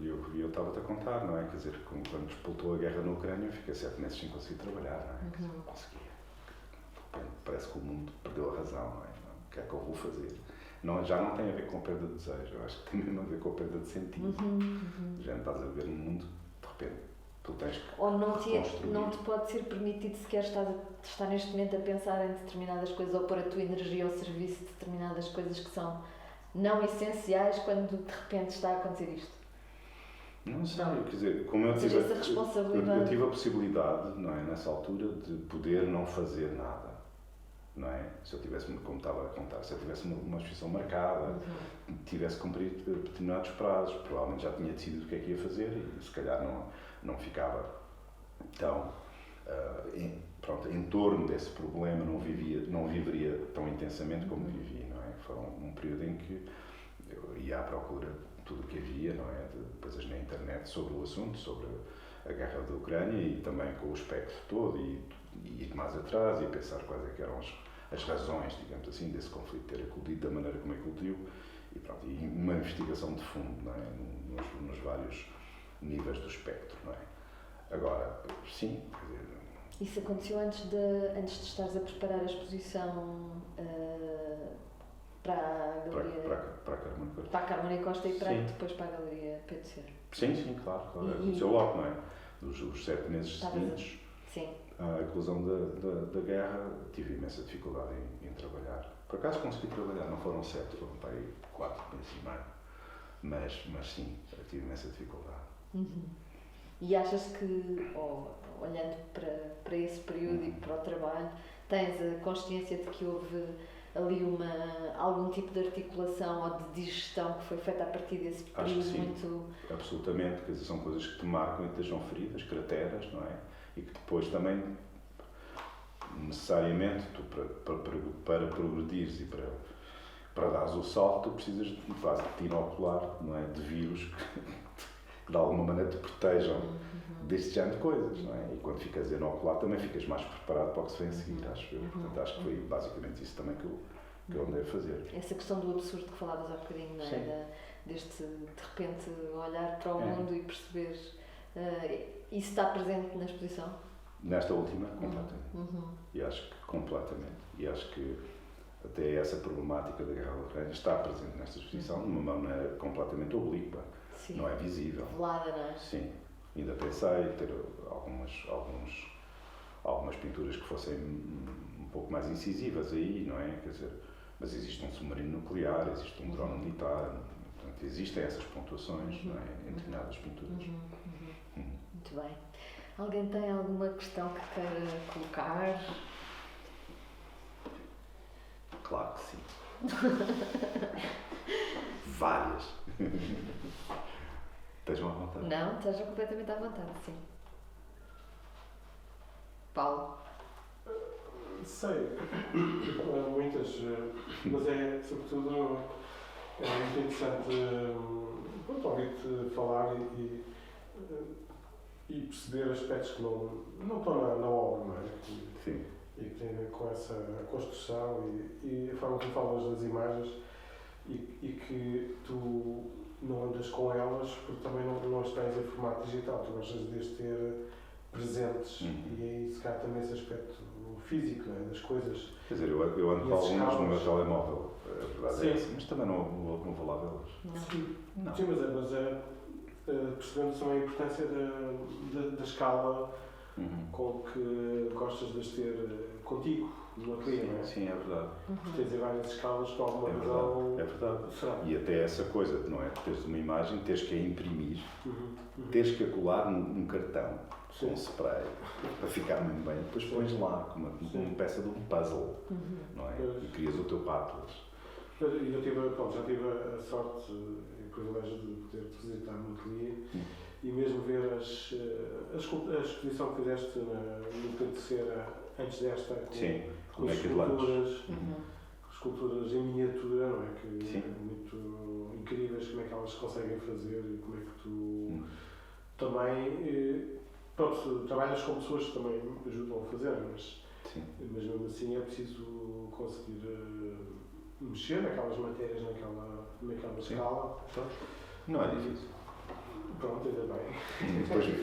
B: eu estava-te a contar, não é? Quer dizer, quando disputou a guerra na Ucrânia, eu fiquei 7 meses sem conseguir trabalhar, não é? Quer dizer, não conseguia. De repente, parece que o mundo perdeu a razão, não é? O que é que eu vou fazer? Não, já não tem a ver com perda de desejo, eu acho que tem mesmo a ver com a perda de sentido. Já não estás a ver um mundo, de repente, tu tens que
A: ou não te pode ser permitido sequer estar neste momento a pensar em determinadas coisas ou pôr a tua energia ao serviço de determinadas coisas que são não essenciais quando de repente está a acontecer isto?
B: Não sei, quer dizer, como eu tive, eu tive a possibilidade, não é, nessa altura, de poder não fazer nada, não é? Se eu tivesse, como estava a contar, se eu tivesse uma exposição marcada, tivesse cumprido determinados prazos, provavelmente já tinha decidido o que é que ia fazer e se calhar não ficava tão, em torno desse problema, não viveria tão intensamente como vivi, não é? Foi um período em que eu ia à procura de tudo o que havia, não é? De coisas na internet sobre o assunto, sobre a guerra da Ucrânia e também com o espectro todo e ir mais atrás e pensar quais é que eram as razões, digamos assim, desse conflito ter eclodido da maneira como eclodiu e, pronto, e uma investigação de fundo, não é? Nos vários níveis do espectro, não é? Agora, sim, quer dizer...
A: Isso aconteceu antes de estares a preparar a exposição para a galeria... Para a Carmona Costa e depois para a galeria PTC.
B: Sim, claro. Aconteceu logo, não é? Os 7 meses seguintes, a eclosão da guerra, tive imensa dificuldade em trabalhar. Por acaso consegui trabalhar, não foram 7, foram para aí 4 meses e meio. Mas sim, tive imensa dificuldade.
A: E achas que, olhando para esse período e para o trabalho, tens a consciência de que houve ali algum tipo de articulação ou de digestão que foi feita a partir desse período?
B: Acho que sim,
A: muito...
B: absolutamente, quer dizer, são coisas que te marcam e te deixam feridas, crateras, não é? E que depois também, necessariamente, tu para progredires e para dares o salto, tu precisas quase de te inocular, não é? De vírus que de alguma maneira te protejam deste género de coisas, não é? E quando ficas inoculado também ficas mais preparado para o que se vem a seguir, acho eu. Portanto, acho que foi basicamente isso também que eu andei a fazer.
A: Essa questão do absurdo que falavas há bocadinho, não é? Deste, de repente, olhar para o mundo e perceber... isso está presente na exposição?
B: Nesta última, completamente. E acho que completamente. E acho que até essa problemática da guerra da Ucrânia está presente nesta exposição de uma maneira completamente oblíqua.
A: Sim.
B: Não é visível.
A: Velada, não é?
B: Sim. Ainda pensei ter algumas pinturas que fossem um pouco mais incisivas aí, não é? Quer dizer, mas existe um submarino nuclear, existe um drone militar, portanto, existem essas pontuações, não é? Em determinadas pinturas.
A: Muito bem. Alguém tem alguma questão que queira colocar?
B: Claro que sim. Várias. Estejam à vontade.
A: Não, esteja completamente à vontade, sim. Paulo?
C: Sei, muitas, mas é sobretudo muito interessante ouvir-te falar e perceber aspectos que não estão na obra, não é?
B: Sim.
C: E que têm a ver com essa construção e a forma como falas das imagens e que tu não andas com elas porque também não estás em formato digital, tu gostas de as ter presentes e aí se calhar também esse aspecto físico, não é? Das coisas.
B: Quer dizer, eu ando com algumas no meu telemóvel, a verdade é essa, mas também não vou lá vê-las.
A: Não.
C: Sim, mas percebendo também a importância da escala com que gostas de as ter contigo, no ateliê, não é?
B: Sim, é verdade.
C: Tens em várias escalas com alguma razão.
B: É verdade.
C: Será?
B: E até essa coisa, não é? Teres uma imagem, teres que a imprimir, teres que a colar num cartão, com um spray, para ficar muito bem, depois pões lá, como uma peça de um puzzle, não é? E crias o teu atlas.
C: E eu já tive a sorte e o privilégio de poder visitar no ateliê e mesmo ver a exposição que fizeste no PTC antes desta, com as esculturas em miniatura, não é? Que
B: Sim.
C: é muito incríveis como é que elas conseguem fazer e como é que tu também, pronto, trabalhas com pessoas que também ajudam a fazer, mas mesmo assim é preciso conseguir mexer naquelas matérias, naquela escala.
B: Não é difícil.
C: Pronto, ainda bem.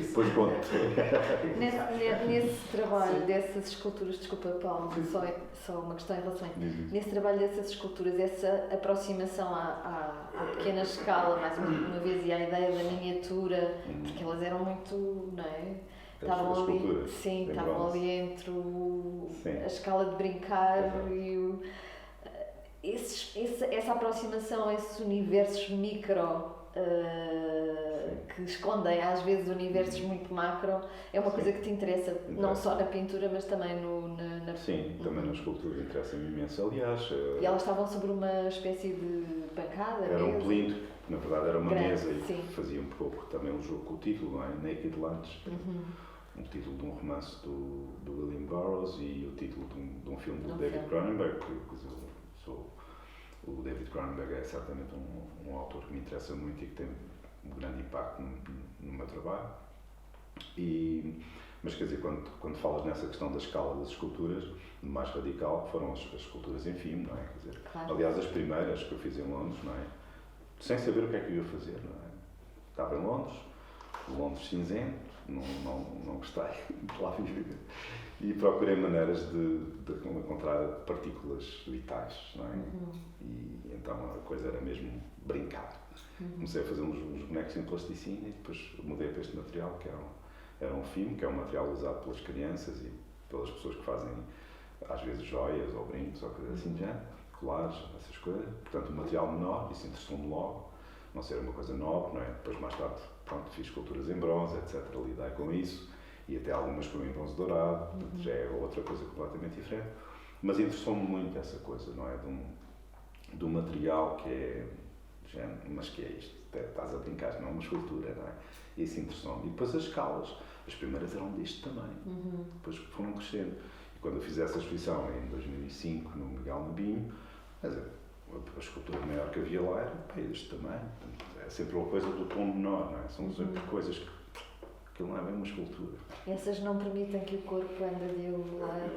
B: Depois conto.
A: Nesse trabalho dessas esculturas, desculpa Paulo, só uma questão em relação a isso. Nesse trabalho dessas esculturas, essa aproximação à pequena escala, mais uma vez, e à ideia da miniatura, porque elas eram muito, não é? Estavam ali, sim, estavam ali entre a escala de brincar e essa aproximação a esses universos micro que escondem às vezes universos muito macro, é uma coisa que te interessa, não só na pintura, mas também na...
B: Sim, também na escultura interessa-me imenso. Aliás...
A: E elas estavam sobre uma espécie de bancada?
B: Era um plinto, na verdade era uma
A: grande,
B: mesa e
A: sim.
B: fazia um pouco também um jogo com o título, não é? Naked Lunch, um título de um romance do William Burroughs e o título de um filme do David Cronenberg, o David Cronenberg é certamente um autor que me interessa muito e que tem um grande impacto no meu trabalho. Mas quer dizer, quando falas nessa questão da escala das esculturas, o mais radical foram as esculturas em filme, não é? Quer dizer,
A: claro.
B: Aliás, as primeiras que eu fiz em Londres, não é? Sem saber o que é que eu ia fazer, não é? Estava em Londres cinzento, não gostei de lá viver. E procurei maneiras de encontrar partículas vitais, não é? E então a coisa era mesmo brincar. Comecei a fazer uns bonecos em plasticina e depois mudei para este material, que era um filme, que é um material usado pelas crianças e pelas pessoas que fazem, às vezes, joias ou brincos ou coisas assim, colares, essas coisas. Portanto, um material menor, isso interessou-me logo, não ser uma coisa nobre, não é? Depois, mais tarde, pronto, fiz esculturas em bronze, etc. Lidei com isso. E até algumas com em bronze dourado, já é outra coisa completamente diferente. Mas interessou-me muito essa coisa, não é? De um material que é... mas que é isto? Estás a brincar, não é uma escultura, não é? Isso interessou-me. E depois as escalas. As primeiras eram deste tamanho. Depois foram crescendo. E quando eu fiz essa exposição em 2005, no Miguel Nabinho, quer dizer, a escultura maior que havia lá era deste tamanho. Portanto, é sempre uma coisa do tom menor, não é? São sempre coisas que aquilo não é bem uma escultura.
A: Essas não permitem que o corpo ande de lado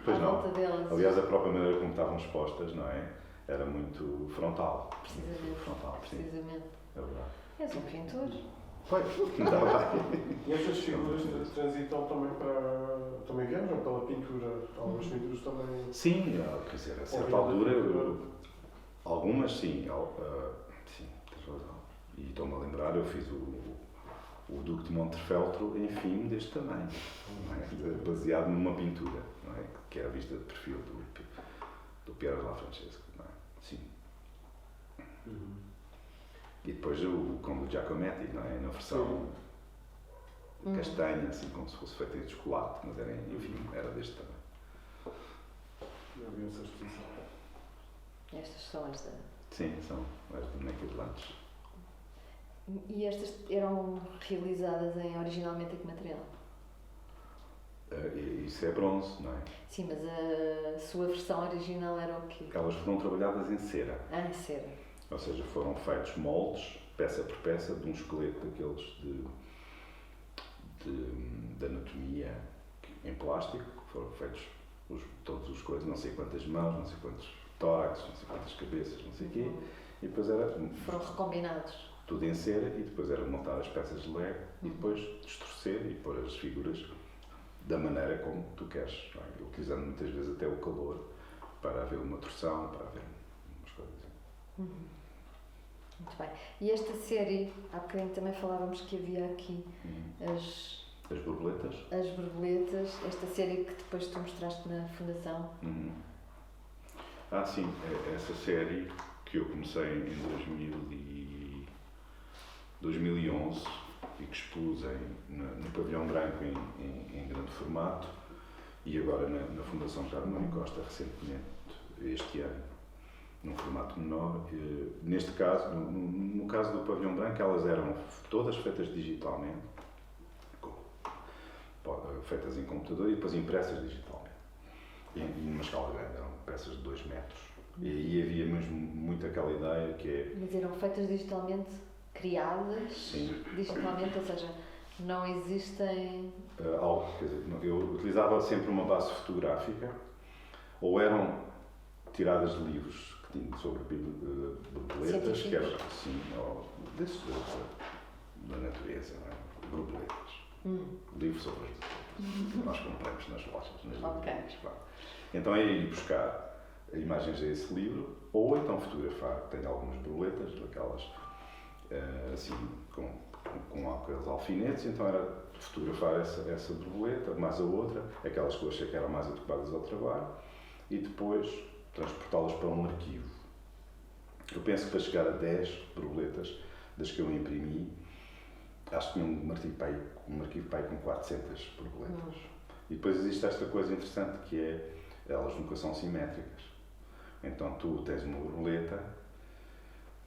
A: à volta delas.
B: Aliás, a própria maneira como estavam expostas, não é? Era muito frontal.
A: Precisamente. Precisamente.
B: É verdade.
A: És um pintor.
B: Pois, está bem.
C: E essas figuras transitam também também viajam pela pintura. Algumas pinturas também...
B: Sim, quer dizer, a certa altura, algumas sim, sim, tens razão. E estou-me a lembrar, eu fiz o Duque de Montefeltro em filme deste tamanho, não é? Baseado numa pintura, não é? Que é a vista de perfil do Piero La Francesca, não é? Sim. E depois o Conde Giacometti, não é? Na versão castanha, assim como se fosse feita de chocolate, mas era, enfim, era deste tamanho.
C: Eu vi essa exposição.
A: Estas são as da...
B: Sim, são as do Naked Lunch.
A: E estas eram realizadas originalmente em que material?
B: Isso é bronze, não é?
A: Sim, mas a sua versão original era o quê?
B: Elas foram trabalhadas em cera.
A: Em cera.
B: Ou seja, foram feitos moldes, peça por peça, de um esqueleto daqueles de anatomia em plástico, que foram feitos todas as coisas, não sei quantas mãos, não sei quantos tórax, não sei quantas cabeças, não sei o quê. E depois
A: foram recombinados.
B: Tudo em cera e depois era montar as peças de Lego e depois distorcer e pôr as figuras da maneira como tu queres, não é? Utilizando muitas vezes até o calor para haver uma torção, para haver umas coisas assim.
A: Muito bem. E esta série, há bocadinho também falávamos que havia aqui as
B: borboletas.
A: As borboletas, esta série que depois tu mostraste na Fundação.
B: Sim, essa série que eu comecei em 2011 e que expus no Pavilhão Branco em grande formato e agora na Fundação Carmona Costa recentemente, este ano, num formato menor. Neste caso, no caso do Pavilhão Branco, elas eram todas feitas digitalmente, feitas em computador e depois impressas digitalmente. E numa escala grande, eram peças de 2 metros, E aí havia mesmo muito aquela ideia que é...
A: Mas eram feitas digitalmente, criadas
B: Sim.
A: digitalmente, ou seja, não existem...
B: algo, quer dizer, eu utilizava sempre uma base fotográfica, ou eram tiradas de livros que tinham sobre borboletas, que eram assim, ou desses da natureza, não é? Borboletas. Livros sobre isso. Nós compramos nas lojas, nas livrarias. Então é ir buscar imagens a esse livro, ou então fotografar. Tenho algumas borboletas, daquelas assim, com aqueles alfinetes, então era fotografar essa borboleta, mais a outra, aquelas que eu achei que eram mais adequadas ao trabalho, e depois transportá-las para um arquivo. Eu penso que para chegar a 10 borboletas das que eu imprimi, acho que tinha um arquivo pai com 400 borboletas. E depois existe esta coisa interessante que é, elas nunca são simétricas. Então tu tens uma borboleta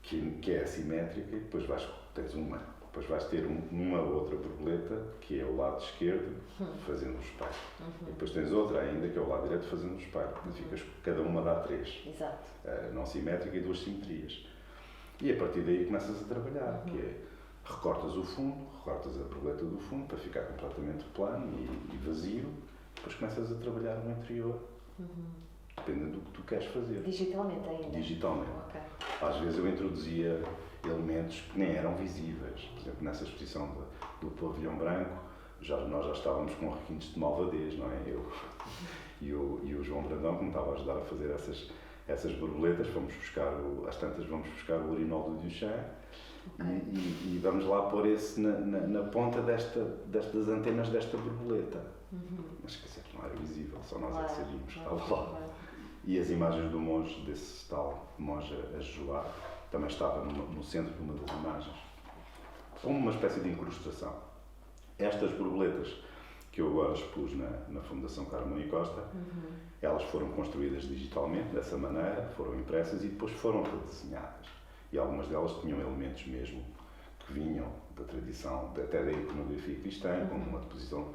B: que é assimétrica e depois tens uma. Depois vais ter uma outra borboleta, que é o lado esquerdo, fazendo o espelho. E depois tens outra ainda, que é o lado direito, fazendo o espelho. Ficas, cada uma dá 3.
A: Exato.
B: Não simétrica e 2 simetrias. E a partir daí começas a trabalhar, que é, recortas o fundo, recortas a borboleta do fundo, para ficar completamente plano e vazio. Depois começas a trabalhar no interior, dependendo do que tu queres fazer.
A: Digitalmente ainda?
B: Digitalmente.
A: Okay.
B: Às vezes eu introduzia elementos que nem eram visíveis. Por exemplo, nessa exposição do Pavilhão Branco, nós já estávamos com requintes de malvadez, não é? Eu e o João Brandão, que me estava a ajudar a fazer essas borboletas, às tantas vamos buscar o urinol do Duchamp, e vamos lá pôr esse na ponta das antenas desta borboleta. Mas quer dizer, não era visível, só nós é que sabíamos que estava lá. E as imagens do monge, desse tal monge a jejuar, também estava no centro de uma das imagens, como uma espécie de incrustação. Estas borboletas que eu agora expus na Fundação Carmo e Costa, elas foram construídas digitalmente, dessa maneira, foram impressas e depois foram redesenhadas. E algumas delas tinham elementos mesmo que vinham da tradição, até da iconografia cristã, como uma posição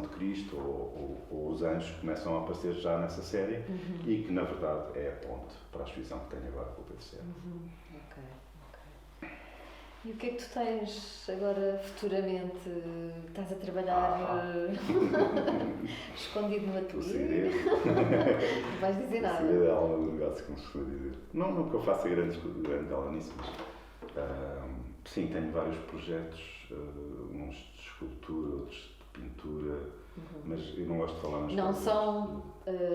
B: de Cristo, ou os anjos que começam a aparecer já nessa série, e que na verdade é a ponte para a exposição que tenho agora com o PCC.
A: Ok. E o que é que tu tens agora futuramente? Estás a trabalhar escondido no ateliê? Não vais dizer nada.
B: Segredo é alma do negócio, como se costuma dizer. Não que eu faça grande dela nisso, mas sim, tenho vários projetos, uns de escultura, outros de pintura, mas eu não gosto de falar nas coisas.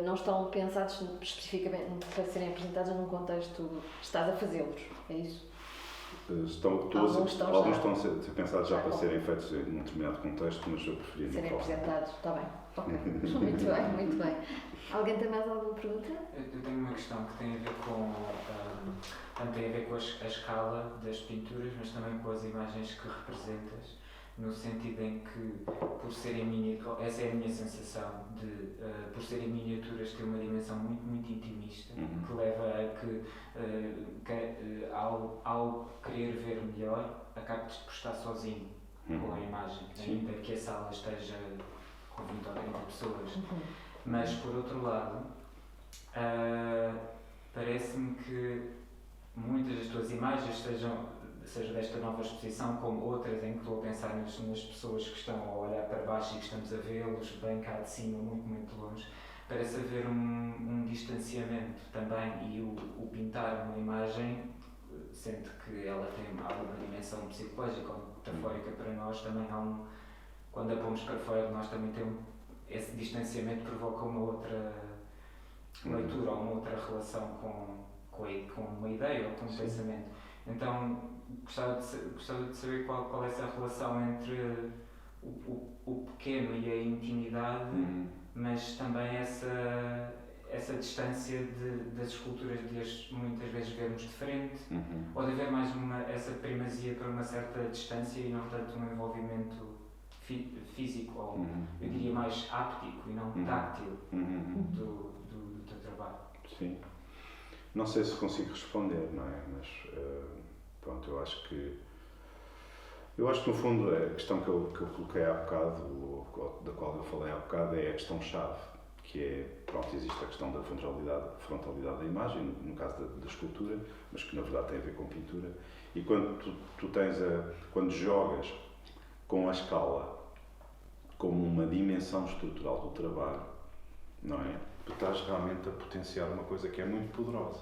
A: Não estão pensados especificamente para serem apresentados num contexto, estás a fazê-los, é isso?
B: Alguns estão a ser pensados já para serem feitos em um determinado contexto, mas eu preferia não falar.
A: Serem apresentados, está bem. Ok. Muito bem, muito bem. Alguém tem mais alguma pergunta?
D: Eu tenho uma questão que tem a ver com a escala das pinturas, mas também com as imagens que representas, no sentido em que, por serem miniaturas, essa é a minha sensação, por serem miniaturas, tem uma dimensão muito, muito intimista, que leva a que, ao querer ver melhor, acabes de estar sozinho com a imagem, ainda que a sala esteja com 20 ou 30 pessoas. Mas, por outro lado, parece-me que muitas das tuas imagens, seja desta nova exposição, como outras em que estou a pensar nas pessoas que estão a olhar para baixo e que estamos a vê-los bem cá de cima, muito, muito longe, parece haver um distanciamento também, e o pintar uma imagem, sendo que ela tem alguma dimensão psicológica ou metafórica para nós, também quando a pomos para fora, nós também temos esse distanciamento, provoca uma outra leitura ou uma outra relação com uma ideia ou com um pensamento. Então, gostava de saber qual é essa relação entre o pequeno e a intimidade, mas também essa distância das esculturas de as muitas vezes vermos de frente, ou de haver mais essa primazia para uma certa distância e não tanto um envolvimento físico, ou eu diria mais áptico e não táctil do teu trabalho.
B: Sim. Não sei se consigo responder, não é? Mas pronto, eu acho que no fundo a questão que eu coloquei há bocado, da qual eu falei há bocado, é a questão-chave. que é, pronto, existe a questão da frontalidade da imagem, no caso da escultura, mas que na verdade tem a ver com pintura. E quando quando jogas com a escala como uma dimensão estrutural do trabalho, não é? Tu estás realmente a potenciar uma coisa que é muito poderosa.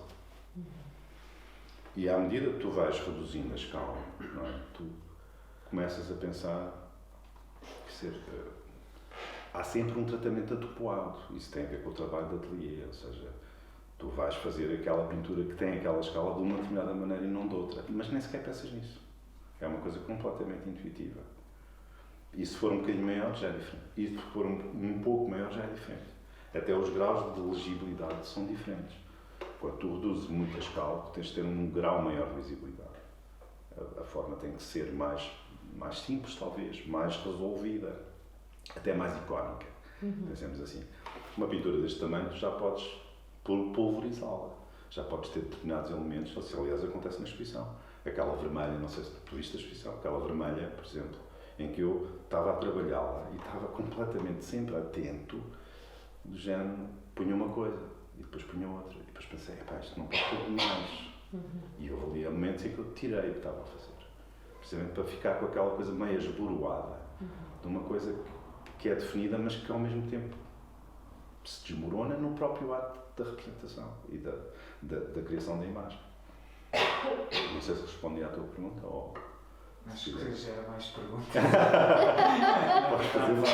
B: E à medida que tu vais reduzindo a escala, não é? Tu começas a pensar que há sempre um tratamento adequado. Isso tem a ver com o trabalho de ateliê, ou seja, tu vais fazer aquela pintura que tem aquela escala de uma determinada maneira e não de outra, mas nem sequer pensas nisso. É uma coisa completamente intuitiva. E se for um bocadinho maior, já é diferente. E se for um pouco maior, já é diferente. Até os graus de legibilidade são diferentes. Quando tu reduzes muito a escala, tens de ter um grau maior de visibilidade. A forma tem que ser mais simples, talvez, mais resolvida, até mais icónica. Pensemos assim. Uma pintura deste tamanho, tu já podes pulverizá-la. Já podes ter determinados elementos, isso aliás acontece na exposição. Aquela vermelha, não sei se tu viste a exposição, aquela vermelha, por exemplo, em que eu estava a trabalhá-la e estava completamente sempre atento, do género, punha uma coisa e depois punha outra, e depois pensei, isto não pode ter demais. E houve ali momentos em que eu tirei o que estava a fazer, precisamente para ficar com aquela coisa meio esboroada, de uma coisa que é definida, mas que ao mesmo tempo se desmorona no próprio ato da representação e da criação da imagem. Não sei se respondi à tua pergunta ou...
D: Acho que já era mais perguntas.
B: Podes fazer mais.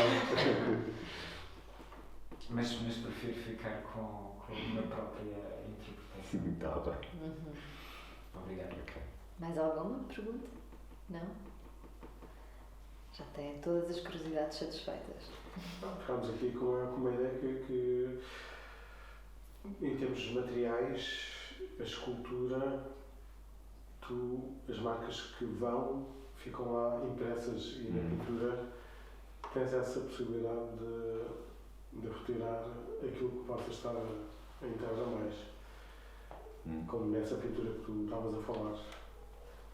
D: Mas prefiro ficar com a minha própria interpretação.
B: Está bem.
D: Obrigado.
B: Okay.
A: Mais alguma pergunta? Não? Já têm todas as curiosidades satisfeitas.
C: Ficámos aqui com uma ideia que em termos de materiais, a escultura, as marcas que ficam lá impressas, e na pintura tens essa possibilidade de retirar aquilo que possa estar a entrar a mais. Como nessa pintura que tu estavas a falar,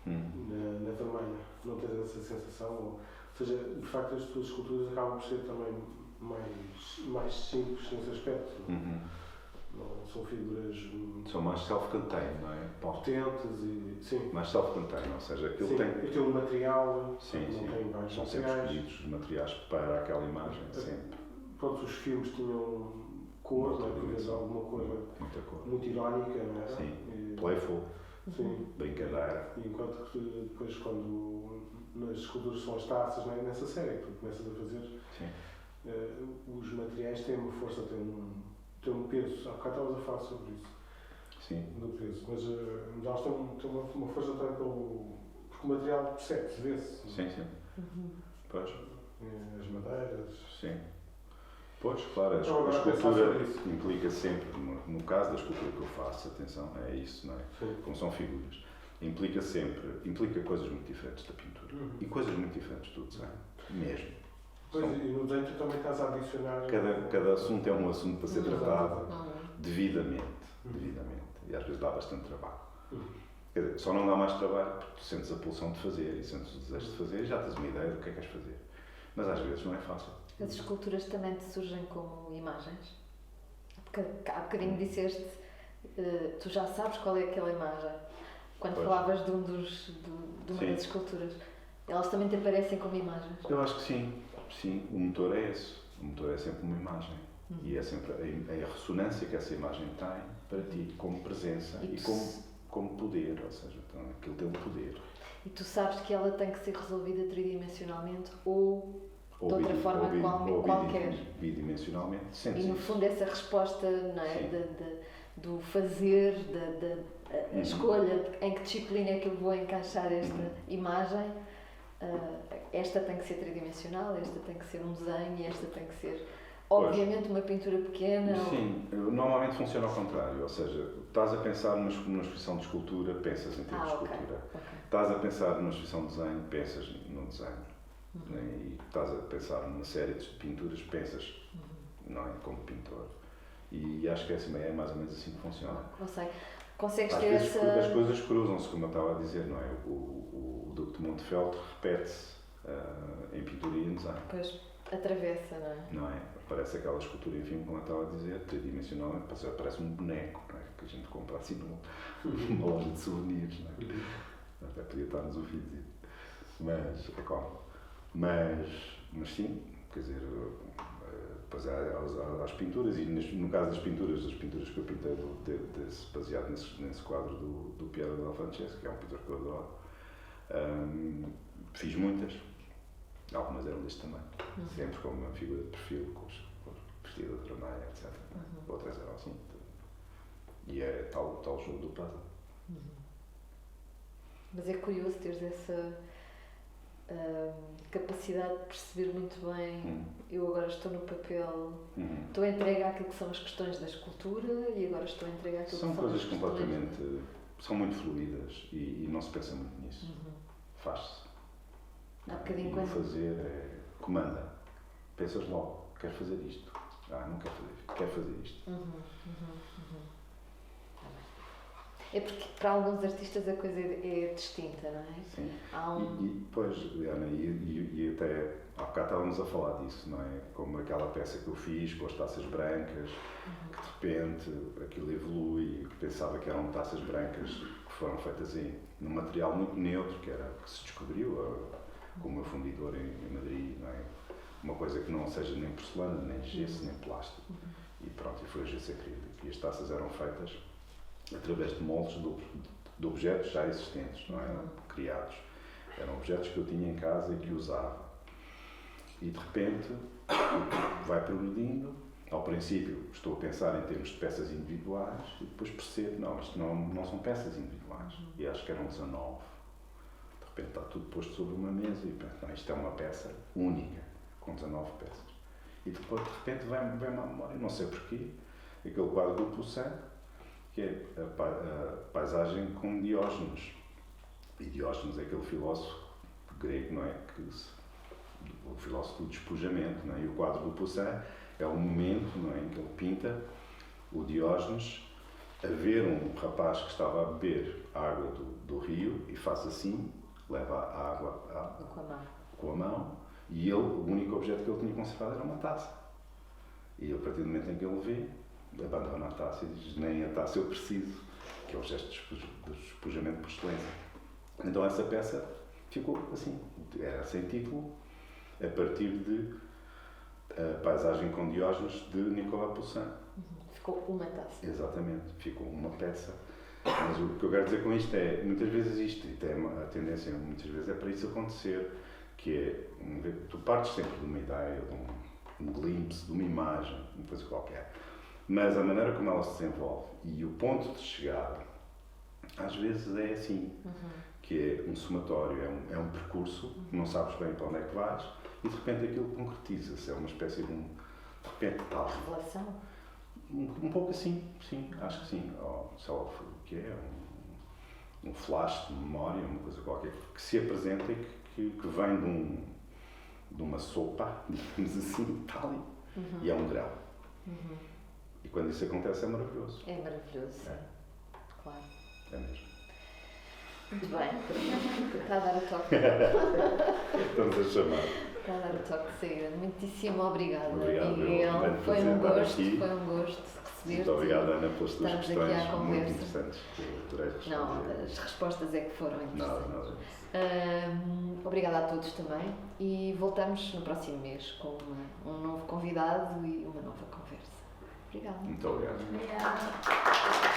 C: na vermelha. Não tens essa sensação? Ou seja, de facto as tuas esculturas acabam por ser também mais simples nesse aspecto. Não são figuras...
B: São mais self-contained, não é?
C: Potentes e... Sim.
B: Mais self-contained, ou seja, aquilo
C: sim,
B: tem...
C: aquele material...
B: Sim.
C: Tem vários
B: são sempre escolhidos os materiais para aquela imagem, sempre.
C: Pronto, os filmes tinham cor, alguma cor
B: muita cor.
C: muito irónica, não é?
B: Sim. Playful.
C: Sim.
B: Brincadeira.
C: Enquanto que depois, quando nas esculturas são as taças, não é? Nessa série que tu começas a fazer, os materiais têm uma força, têm um peso. Há bocado estavas a falar sobre isso.
B: Sim.
C: Do peso. Mas elas têm uma força também porque o material percebe-se, vê-se.
B: Sim. Pois.
C: As madeiras.
B: Sim. Pois, claro, a escultura implica sempre, no caso da escultura que eu faço, atenção, é isso, não é?
C: Sim.
B: Como são figuras, implica coisas muito diferentes da pintura e coisas muito diferentes do desenho, mesmo.
C: Pois, e no desenho tu também estás a adicionar...
B: Cada assunto é um assunto para ser tratado devidamente, e às vezes dá bastante trabalho. Quer dizer, só não dá mais trabalho porque tu sentes a pulsão de fazer e sentes o desejo de fazer e já tens uma ideia do que é que queres fazer. Mas às vezes não é fácil.
A: As esculturas também te surgem como imagens? Porque há bocadinho disseste, tu já sabes qual é aquela imagem. Quando falavas de uma das esculturas, elas também te aparecem como imagens?
B: Eu acho que sim. Sim, o motor é esse. O motor é sempre uma imagem. E é sempre a ressonância que essa imagem tem para ti, como presença e como poder. Ou seja, então, aquilo tem um poder.
A: E tu sabes que ela tem que ser resolvida tridimensionalmente ou de outra forma qualquer.
B: Bidimensionalmente,
A: e no fundo essa resposta, não é? Do fazer, a escolha em que disciplina é que eu vou encaixar esta imagem, esta tem que ser tridimensional, esta tem que ser um desenho e esta tem que ser obviamente uma pintura pequena.
B: Sim, normalmente funciona ao contrário, ou seja, estás a pensar numa exposição de escultura, pensas em termos de escultura. Estás a pensar numa exposição de desenho, pensas no desenho. E estás a pensar numa série de pinturas, pensas não é, como pintor. E acho que é mais ou menos assim que funciona.
A: Consegues
B: Às
A: ter
B: vezes
A: essa...
B: as coisas cruzam-se, como eu estava a dizer, não é? O Duque de Montefeld repete-se em pintura e em desenho.
A: Pois. atravessa, não é?
B: Não é? Parece aquela escultura, enfim, como eu estava a dizer, tridimensional, parece um boneco, não é? Que a gente compra assim numa loja de souvenirs, não é? Até podia estar-nos o vídeo. Mas, é como? Mas sim, quer dizer, depois há as pinturas, e no caso das pinturas que eu pintei baseado nesse quadro do Piero della Francesca, que é um pintor que eu adoro, fiz muitas. Algumas eram deste tamanho, sempre com uma figura de perfil, com vestida de vermelha, etc. Outras eram assim. E é tal jogo do puzzle.
A: Mas é curioso teres essa capacidade de perceber muito bem. Eu agora estou no papel, estou entregue àquilo que são as questões da escultura e agora estou entregue àquilo que são as questões...
B: São coisas completamente... São muito fluídas e não se pensa muito nisso. Faz-se.
A: Há bocadinho
B: e o fazer é... Comanda. Pensas logo, quero fazer isto. Não quero fazer isto. Quero fazer isto.
A: É porque para alguns artistas a coisa é distinta, não é?
B: Sim.
A: E
B: pois, Ana, e até há bocado estávamos a falar disso, não é? Como aquela peça que eu fiz com as taças brancas, que de repente aquilo evolui, que pensava que eram taças brancas que foram feitas num material muito neutro, que se descobriu com o meu fundidor em Madrid, não é? Uma coisa que não seja nem porcelana, nem gesso, nem plástico. E pronto, e foi o gesso acrílico. E as taças eram feitas através de moldes de objetos já existentes, não eram criados. Eram objetos que eu tinha em casa e que usava. E de repente vai progredindo. Ao princípio estou a pensar em termos de peças individuais e depois percebo, não, isto não são peças individuais. E acho que eram 19. De repente está tudo posto sobre uma mesa e penso, não, isto é uma peça única, com 19 peças. E depois de repente vem-me à memória, não sei porquê, aquele quadro do Poussin, que é a paisagem com Diógenes. E Diógenes é aquele filósofo grego, não é? O filósofo do despojamento, não é? E o quadro do Poussin é o momento, não é? Em que ele pinta o Diógenes a ver um rapaz que estava a beber a água do rio e faz assim, leva a água com a mão e ele, o único objeto que ele tinha conservado era uma taça. E a partir do momento em que ele vê, abandona a taça e diz, nem a taça eu preciso, que é o gesto de despojamento por excelência. Então essa peça ficou assim, era sem título, a partir de a paisagem com Diógenes de Nicolas Poussin.
A: Ficou uma taça.
B: Exatamente, ficou uma peça. Mas o que eu quero dizer com isto é, muitas vezes a tendência muitas vezes é para isso acontecer, que é, tu partes sempre de uma ideia, de um glimpse, de uma imagem, uma coisa qualquer. Mas a maneira como ela se desenvolve e o ponto de chegada, às vezes é assim, que é um somatório, é um percurso, não sabes bem para onde é que vais e de repente aquilo concretiza-se, é uma espécie de de repente tal.
A: Revelação?
B: Um pouco assim, sim, acho que sim. Ou sei lá o que é, um flash de memória, uma coisa qualquer que se apresenta e que vem de uma sopa, digamos assim, tal, e é um grão. E quando isso acontece é maravilhoso.
A: É maravilhoso, sim. Claro.
B: É mesmo.
A: Muito bem. Está a dar o toque.
B: Estamos a chamar.
A: Está a dar o toque de saída. Muitíssimo obrigada,
B: Obrigado,
A: Miguel. Foi um gosto receber-te.
B: Muito obrigado, Ana, pelas tuas
A: Estarmos aqui
B: questões
A: à conversa.
B: muito interessantes. Adorei responder.
A: Não, as respostas é que foram interessantes.
B: Nada.
A: Obrigada a todos também e voltamos no próximo mês com um novo convidado e uma nova conversa. Obrigada.
B: Muito obrigado.
A: Obrigada.